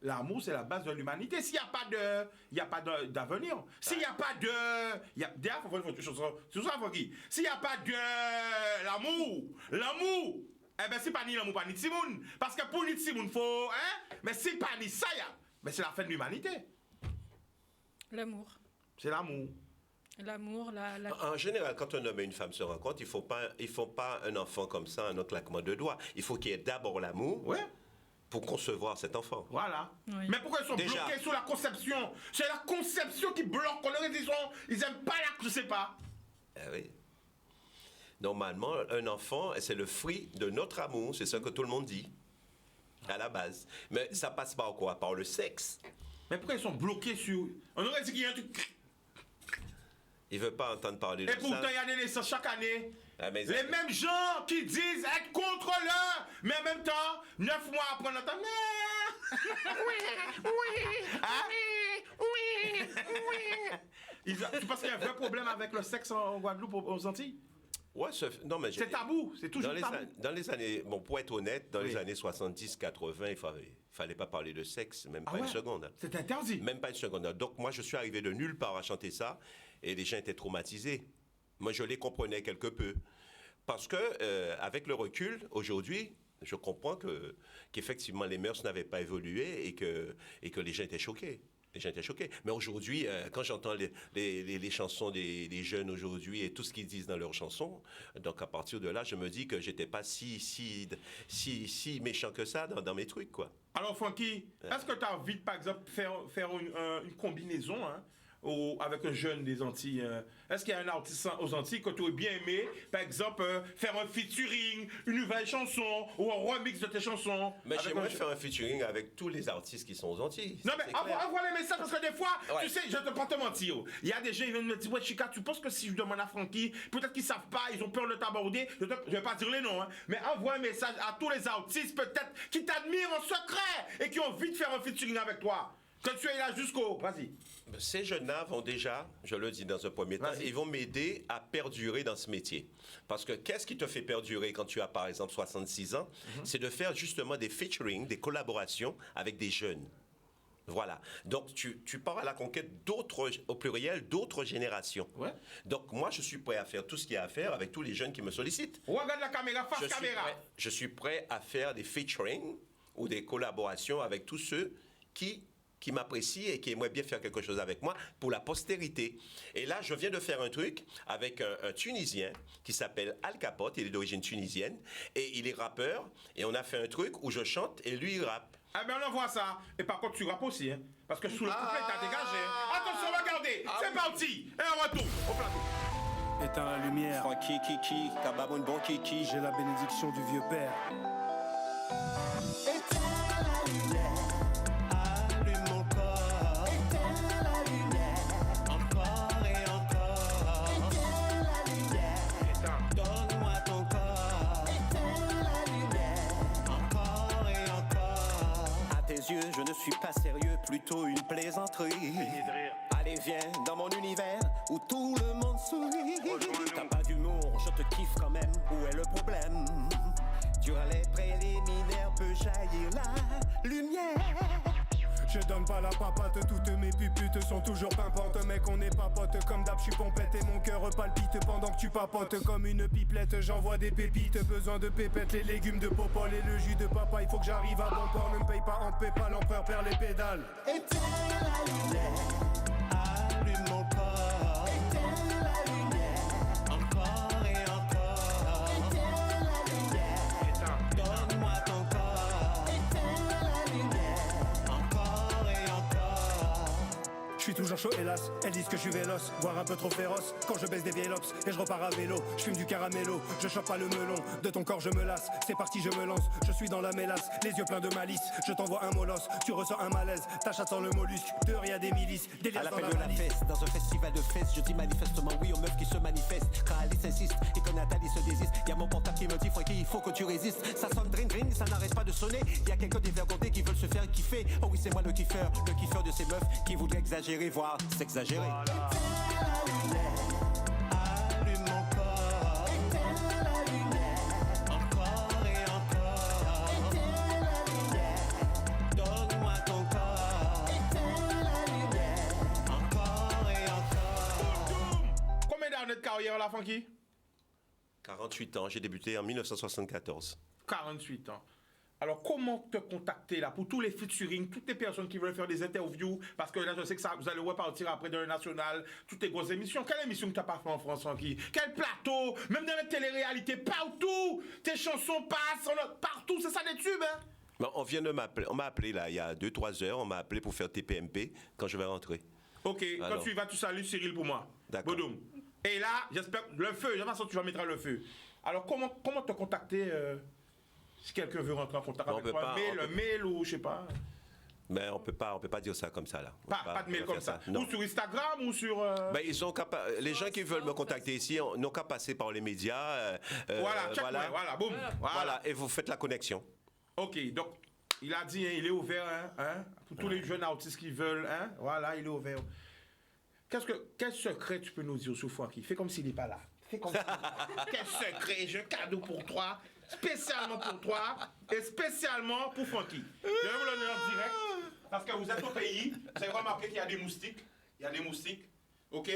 l'amour, c'est la base de l'humanité. S'il n'y a pas d'avenir. S'il n'y a pas de... D'ailleurs, il faut faire une chose. C'est ça, Francky. S'il n'y a pas de l'amour, eh ben, c'est pas ni l'amour, pas ni Timoun. Parce que pour ni Timoun, faut... Hein? Mais c'est pas ni ça, mais c'est la fin de l'humanité. L'amour. C'est l'amour. L'amour, En général, quand un homme et une femme se rencontrent, il faut pas un enfant comme ça, un autre claquement de doigts. Il faut qu'il y ait d'abord l'amour pour concevoir cet enfant. Voilà. Oui. Mais pourquoi ils sont bloqués sur la conception? C'est la conception qui bloque. Ils aiment pas je sais pas. Oui. Normalement, un enfant, c'est le fruit de notre amour. C'est ça que tout le monde dit, à la base. Mais ça passe par quoi? Par le sexe. Mais pourquoi ils sont bloqués sur... On aurait dit qu'il y a un truc... Ils ne veulent pas entendre parler de ça. Et pourtant, il y a des naissances chaque année. Ah, mais les mêmes gens qui disent être contre l'un, mais en même temps, 9 mois après, on entend... Tu penses qu'il y a un vrai problème avec le sexe en Guadeloupe, aux Antilles? Ouais, c'est tabou, c'est toujours tabou. Dans les années, pour être honnête, dans les années 70-80, il fallait pas parler de sexe, même pas une seconde. C'est interdit. Même pas une seconde. Donc moi, je suis arrivé de nulle part à chanter ça, et les gens étaient traumatisés. Moi, je les comprenais quelque peu. Parce que, avec le recul, aujourd'hui, je comprends qu'effectivement, les mœurs n'avaient pas évolué et que les gens étaient choqués. Les gens étaient choqués. Mais aujourd'hui, quand j'entends les chansons des jeunes aujourd'hui et tout ce qu'ils disent dans leurs chansons, donc à partir de là, je me dis que j'étais pas si méchant que ça dans mes trucs, quoi. Alors, Francky, est-ce que tu as envie de, par exemple, faire une combinaison, hein, avec un jeune des Antilles? Est-ce qu'il y a un artiste aux Antilles que tu aurais bien aimé, par exemple, faire un featuring, une nouvelle chanson ou un remix de tes chansons? Mais j'aimerais faire un featuring avec tous les artistes qui sont aux Antilles. Non, mais envoie les messages parce que des fois, tu sais, je ne peux pas te mentir. Il y a des gens qui viennent me dire, ouais, Chika, tu penses que si je demande à Francky, peut-être qu'ils ne savent pas, ils ont peur de t'aborder. Je ne vais pas dire les noms, hein, mais envoie un message à tous les artistes, peut-être, qui t'admirent en secret et qui ont envie de faire un featuring avec toi. Que tu es là jusqu'au... Vas-y. Ces jeunes-là vont déjà, je le dis dans un premier temps, ils vont m'aider à perdurer dans ce métier. Parce que qu'est-ce qui te fait perdurer quand tu as, par exemple, 66 ans? C'est de faire justement des featuring, des collaborations avec des jeunes. Voilà. Donc, tu pars à la conquête d'autres, au pluriel, d'autres générations. Ouais. Donc, moi, je suis prêt à faire tout ce qu'il y a à faire avec tous les jeunes qui me sollicitent. Regarde la caméra, face caméra. Je suis prêt à faire des featuring ou des collaborations avec tous ceux qui m'apprécient et qui aimeraient bien faire quelque chose avec moi pour la postérité. Et là, je viens de faire un truc avec un Tunisien qui s'appelle Al Capote, il est d'origine tunisienne, et il est rappeur, et on a fait un truc où je chante et lui, il rappe. Ah ben on envoie ça. Et par contre, tu rappes aussi, hein, parce que sous le couplet, t'as dégagé. Attention, regardez, c'est parti. Et on retourne au plateau. Éteins la lumière. Francky, Kiki, Kababoun, bon Kiki. J'ai la bénédiction du vieux père. Je ne suis pas sérieux, plutôt une plaisanterie. Allez, viens dans mon univers où tout le monde sourit. T'as pas d'humour, je te kiffe quand même. Où est le problème? Durant les préliminaires peut jaillir la lumière. Je donne pas la papate, toutes mes puputes sont toujours pimpantes. Mec, on est pas potes, comme d'hab, je suis pompette et mon cœur palpite pendant que tu papotes comme une pipelette. J'envoie des pépites, besoin de pépettes, les légumes de popol et le jus de papa. Il faut que j'arrive à bon port, ne me paye pas en PayPal, l'empereur perd les pédales. Éteins la lumière, allume mon corps. Éteins la lumière, encore et encore. Éteins la lumière, donne-moi ton corps. Éteins la lumière. suis toujours chaud hélas, elles disent que je suis véloce, voire un peu trop féroce. Quand je baisse des vieilles lopes et je repars à vélo, je fume du caramello, je chope pas le melon. De ton corps je me lasse, c'est parti je me lance. Je suis dans la mélasse, les yeux pleins de malice. Je t'envoie un molosse, tu ressens un malaise. Ta chatte sent le mollusque, dehors y'a des milices. Des liasses À dans l'appel la de la valise. fesse, dans un festival de fesses, je dis manifestement oui aux meufs qui se manifestent. Quand Alice insiste et que Nathalie se désiste, y'a mon portable qui me dit Francky, il faut que tu résistes. Ça sonne dring dring, ça n'arrête pas de sonner. Y'a quelques dévergondés qui veulent se faire kiffer. Oh oui, c'est moi le kiffeur de ces meufs qui voudraient exagérer, voire s'exagérer. Allume mon corps, éteins la lumière, encore et encore. Éteins la lumière, donne-moi ton corps, éteins la lumière, encore et encore. Combien d'années de carrière là, Francky? 48 ans, j'ai débuté en 1974. 48 ans. Alors, comment te contacter là pour tous les featuring, toutes les personnes qui veulent faire des interviews? Parce que là, je sais que ça, vous allez repartir après dans le national, toutes les grosses émissions. Quelle émission que tu n'as pas fait en France, Francky? Quel plateau? Même dans les téléréalités, partout! Tes chansons passent, partout, c'est ça des tubes, hein? Bon, on m'a appelé là, il y a 2-3 heures, on m'a appelé pour faire TPMP quand je vais rentrer. Ok, Alors. quand tu y vas, tu salues Cyril pour moi. D'accord. Bodoum. Et là, j'espère, le feu, de toute façon, tu vas mettre le feu. Alors, comment te contacter si quelqu'un veut rentrer en contact On avec peut toi? pas, Un mail ou je sais pas. Mais on peut pas dire ça comme ça là. On peut Pas de mail faire comme ça. Non. Ou sur Instagram ou sur. Ben, les gens qui veulent me contacter ici n'ont qu'à passer par les médias. Voilà, check-moi, voilà, boum. Voilà, et vous faites la connexion. Ok, donc, il a dit, hein, il est ouvert, hein, pour tous les jeunes artistes qui veulent, hein, voilà, il est ouvert. Quel secret tu peux nous dire sur Francky? Fais comme s'il n'est pas là. Fais comme quel secret? J'ai un cadeau pour toi, spécialement pour toi, et spécialement pour Francky. Je vais vous le donner en direct, parce que vous êtes au pays, vous avez remarqué qu'il y a des moustiques. Il y a des moustiques, ok?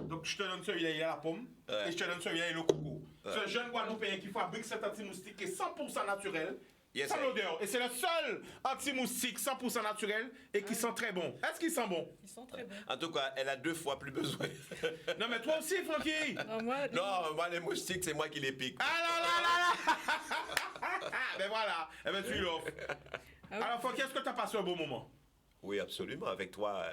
Donc, je te donne celui-là, il y a la pomme, et je te donne celui-là, il y a le coco. Ce jeune Guadeloupéen qui fabrique cet anti-moustique qui est 100% naturel, Yes, sans sir. l'odeur. Et c'est le seul anti-moustique 100% naturel et qui sent très bon. Est-ce qu'il sent bon? Ils sont très bons. En tout cas, elle a 2 fois plus besoin. Non, mais toi aussi, Francky! Moi, Non, moi les moustiques, c'est moi qui les pique. Ah là là là là! Ben voilà, eh ben tu l'offres. Ah oui. Alors, Francky, est-ce que tu as passé un bon moment? Oui, absolument. Avec toi,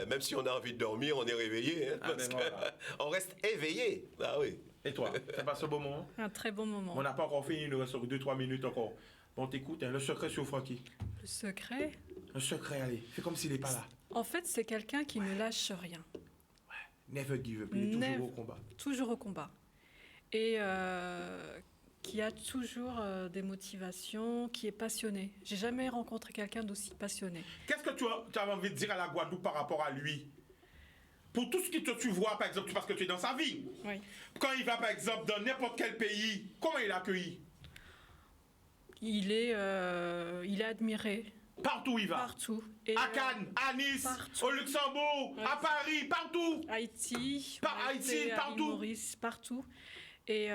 même si on a envie de dormir, on est réveillé. Hein, Ah, parce ben que voilà. on reste éveillé. Ah oui. Et toi, tu as passé un bon moment? un très bon moment. On n'a pas encore fini, il nous reste 2-3 minutes encore. Bon, t'écoutes, hein, le secret sur Francky. Le secret, Un secret, allez, fais comme s'il n'est pas là. en fait, c'est quelqu'un qui ne lâche rien, Never give up, il est Never. toujours au combat. toujours au combat. Et qui a toujours des motivations, qui est passionné. J'ai jamais rencontré quelqu'un d'aussi passionné. Qu'est-ce que tu as envie de dire à la Guadeloupe par rapport à lui? Pour tout ce que tu vois, par exemple, parce que tu es dans sa vie. Oui. Quand il va, par exemple, dans n'importe quel pays, comment il est accueilli? Il est admiré Partout où il va. partout. Et, À Cannes, à Nice, partout. au Luxembourg, Ouais. à Paris, partout. Haïti, Par on a Haïti, été à partout. l'île Maurice, partout. Et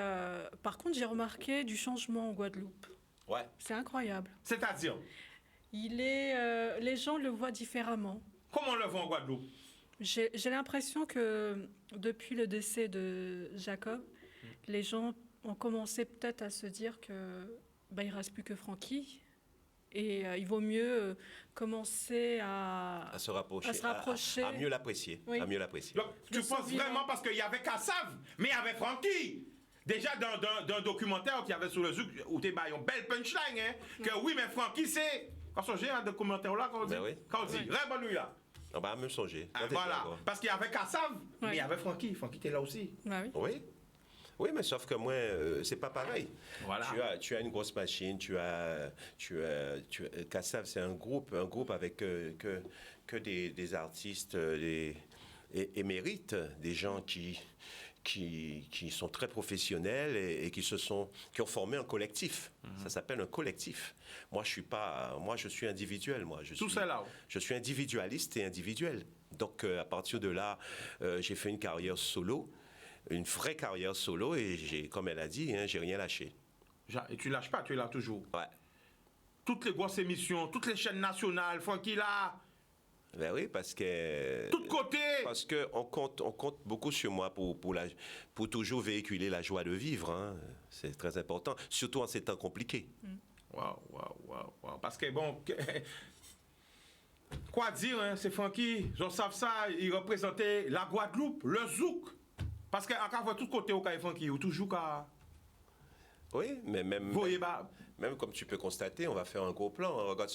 par contre, j'ai remarqué du changement en Guadeloupe. Ouais. C'est incroyable. C'est-à-dire, Les gens le voient différemment. comment on le voit en Guadeloupe? J'ai l'impression que depuis le décès de Jacob, les gens ont commencé peut-être à se dire que il reste plus que Francky et il vaut mieux commencer À se rapprocher. À se rapprocher. À mieux l'apprécier. Oui. À mieux l'apprécier. Donc, tu De son penses vivant. vraiment parce qu'il y avait Kassav, mais il y avait Francky. Déjà, dans un documentaire qu'il y avait sur le Zouk, où tu as une belle punchline, hein, que oui, mais Francky, c'est. Quand j'ai un documentaire là, quand on dit. Ben oui. Quand on dit, rêve lui là. On va même songer. Ah, Quand t'es voilà. d'accord. Parce qu'il y avait Kassav, mais il y Ouais. avait Francky. Francky était là aussi. Ah oui. Oui. Oui, mais sauf que moi, c'est pas pareil. Voilà. Tu as une grosse machine, Kassav, c'est un groupe avec que des artistes émérites, des gens qui sont très professionnels et qui ont formé un collectif. Ça s'appelle un collectif. Moi, je suis individuel. Tout ça là. Je suis individualiste et individuel. Donc, à partir de là, j'ai fait une carrière solo, une vraie carrière solo, et comme elle a dit, hein, j'ai rien lâché. Et tu lâches pas, tu es là toujours. Ouais. Toutes les grosses émissions, toutes les chaînes nationales, Francky là, Ben oui, parce que... tous côtés. Parce qu'on compte beaucoup sur moi pour toujours véhiculer la joie de vivre. Hein. C'est très important, surtout en ces temps compliqués. Waouh. Parce que bon, Quoi dire, hein, c'est Francky, j'en savent ça, il représentait la Guadeloupe, le zouk. Parce qu'à voir tout côté au cas Francky, ou toujours qu'à... Oui, mais même, Voyez, bah, même comme tu peux constater, on va faire un gros plan. Regarde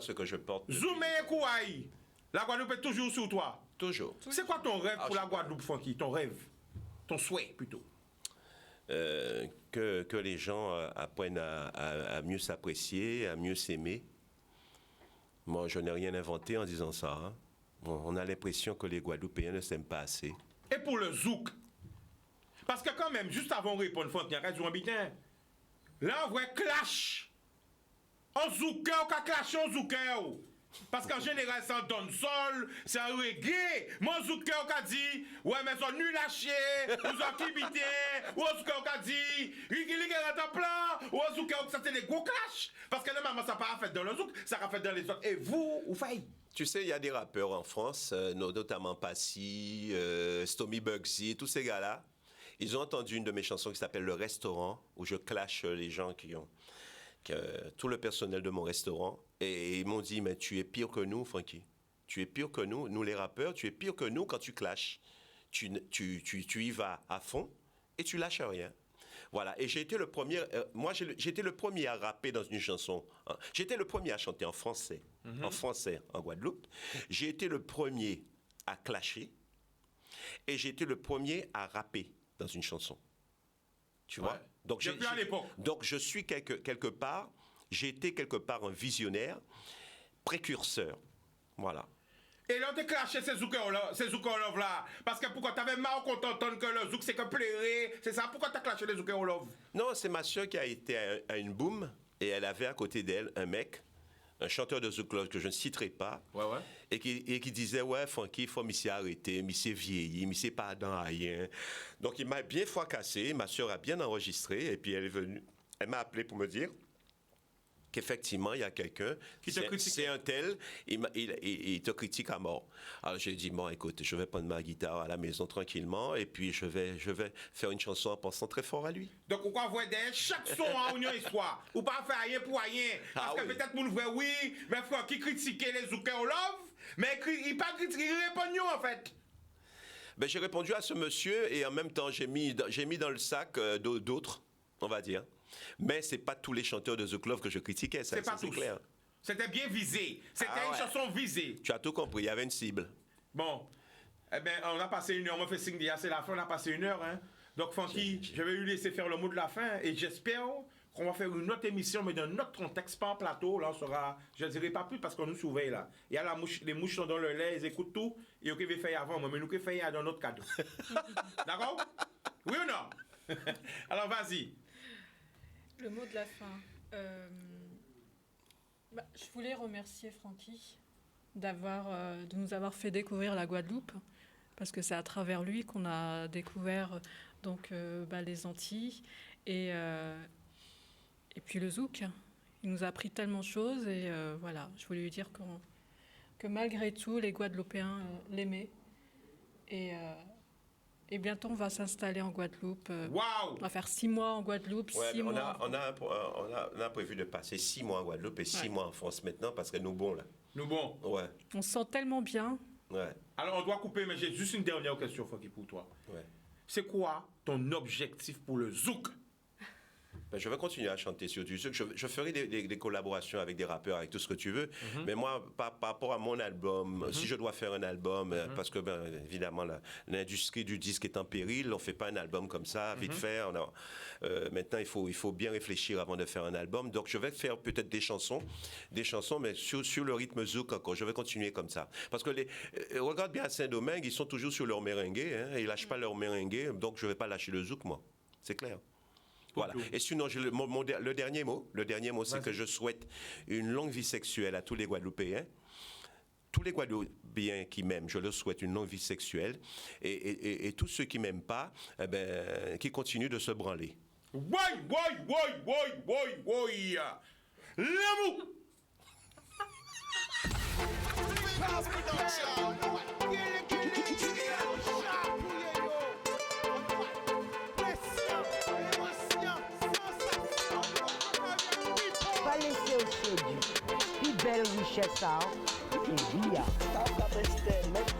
ce que je porte. zoomé Kouaï, la Guadeloupe est toujours sur toi. Toujours. C'est quoi ton rêve pour je la sais pas. Guadeloupe, Francky? Ton rêve? Ton souhait, plutôt? Que les gens apprennent à mieux s'apprécier, à mieux s'aimer. Moi, je n'ai rien inventé en disant ça. Hein. On a l'impression que les Guadeloupéens ne s'aiment pas assez. Et pour le zouk? Parce que quand même, juste avant de répondre, Francky, il y a un bitin. Là, on voit clash. En zouké, on a clashé en zouké. Parce qu'en général, c'est un dancehall, c'est un reggae. Mon zouké, on a dit, ouais, mais ils sont nuls lâchés, ils ont kibité. Ou en zouké, on a dit, ils rentrent en plan. Ou en zouké, ça c'est des gros clash. Parce que normalement, ça n'a pas fait dans le zouk, ça a fait dans les autres. Et vous, vous faites? Tu sais, il y a des rappeurs en France, notamment Passy, Stomy Bugsy, tous ces gars-là. Ils ont entendu une de mes chansons qui s'appelle Le Restaurant, où je clash les gens tout le personnel de mon restaurant. Et ils m'ont dit, mais tu es pire que nous, Francky. Tu es pire que nous les rappeurs, tu es pire que nous quand tu clashes. Tu y vas à fond et tu lâches rien. Voilà, et j'ai été le premier, j'ai été le premier à rapper dans une chanson. Hein. J'ai été le premier à chanter en français, en Guadeloupe. J'ai été le premier à clasher et j'ai été le premier à rapper dans une chanson. Tu vois? Ouais. Donc, Depuis à l'époque. Donc je suis quelque part, j'ai été quelque part un visionnaire, précurseur. Voilà. Et là, tu as clashé ces zouk là. Parce que pourquoi tu avais marre qu'on t'entende que le zouk c'est que pleurer. C'est ça, pourquoi tu as clashé les zouk love? Non, c'est ma soeur qui a été à une boom et elle avait à côté d'elle un mec, un chanteur de zouk love que je ne citerai pas, Ouais. et qui disait, ouais, Francky, il faut m'y arrêter, m'y s'est vieilli, m'y s'est pas dans rien. Donc il m'a bien fracassé, ma soeur a bien enregistré et puis elle est venue, elle m'a appelé pour me dire qu'effectivement, il y a quelqu'un, Qui te critique. c'est un tel, il te critique à mort. Alors j'ai dit, bon, écoute, je vais prendre ma guitare à la maison tranquillement, et puis je vais faire une chanson en pensant très fort à lui. Donc, pourquoi vous voyez derrière chaque son en union histoire? Ou pas faire rien pour rien? Parce que oui. peut-être vous voyez, oui, mais frère, qui critiquait les zouk love, mais il pas critiqué, il répond nous en fait. Ben, j'ai répondu à ce monsieur, et en même temps, j'ai mis dans le sac d'autres, on va dire. Mais c'est pas tous les chanteurs de Zouk Love que je critiquais, ça, C'est pas c'est tous. clair. C'était bien visé. C'était Ah une ouais. chanson visée. Tu as tout compris, il y avait une cible. Bon, eh bien, on a passé une heure. On m'a fait signe d'hier, c'est la fin, on a passé une heure. Hein. Donc, Francky, je vais lui laisser faire le mot de la fin et j'espère qu'on va faire une autre émission, mais dans un autre contexte, pas en plateau. Là, on sera, je ne dirai pas plus parce qu'on nous surveille là. Il y a les mouches sont dans le lait, ils écoutent tout. Et OK, ils faire avant, mais nous qui faisons dans notre cadeau. D'accord? Oui ou non? Alors, vas-y. Le mot de la fin. Je voulais remercier Francky de nous avoir fait découvrir la Guadeloupe, parce que c'est à travers lui qu'on a découvert les Antilles et puis le zouk. Il nous a appris tellement de choses et voilà, je voulais lui dire que malgré tout, les Guadeloupéens l'aimaient. Et bientôt, on va s'installer en Guadeloupe. Waouh! On va faire 6 mois en Guadeloupe, Ouais, 6 mais mois. on a prévu de passer 6 mois en Guadeloupe et 6 Ouais. mois en France maintenant parce que nous bon là. Nous bon. Ouais, On se sent tellement bien. ouais, Alors, on doit couper, mais j'ai juste une dernière question, Francky, pour toi. ouais. C'est quoi ton objectif pour le zouk? Ben, je vais continuer à chanter sur du zouk. Je ferai des collaborations avec des rappeurs, avec tout ce que tu veux. Mais moi, par rapport à mon album, si je dois faire un album, parce que, ben, évidemment, l'industrie du disque est en péril, on ne fait pas un album comme ça, vite fait. Maintenant, il faut bien réfléchir avant de faire un album. Donc, je vais faire peut-être des chansons, mais sur le rythme zouk encore. Je vais continuer comme ça. Parce que regarde bien à Saint-Domingue, ils sont toujours sur leur merengue. Hein, ils ne lâchent pas leur merengue. Donc, je ne vais pas lâcher le zouk, moi. C'est clair. Voilà. Et sinon, le dernier mot, c'est que je souhaite une longue vie sexuelle à tous les Guadeloupéens. Tous les Guadeloupéens qui m'aiment, je leur souhaite une longue vie sexuelle. Et tous ceux qui ne m'aiment pas, qui continuent de se branler. L'amour! Pas laisser au séduit. Plus belle richesse, ça. Tout est via. T'as qu'à rester, mec,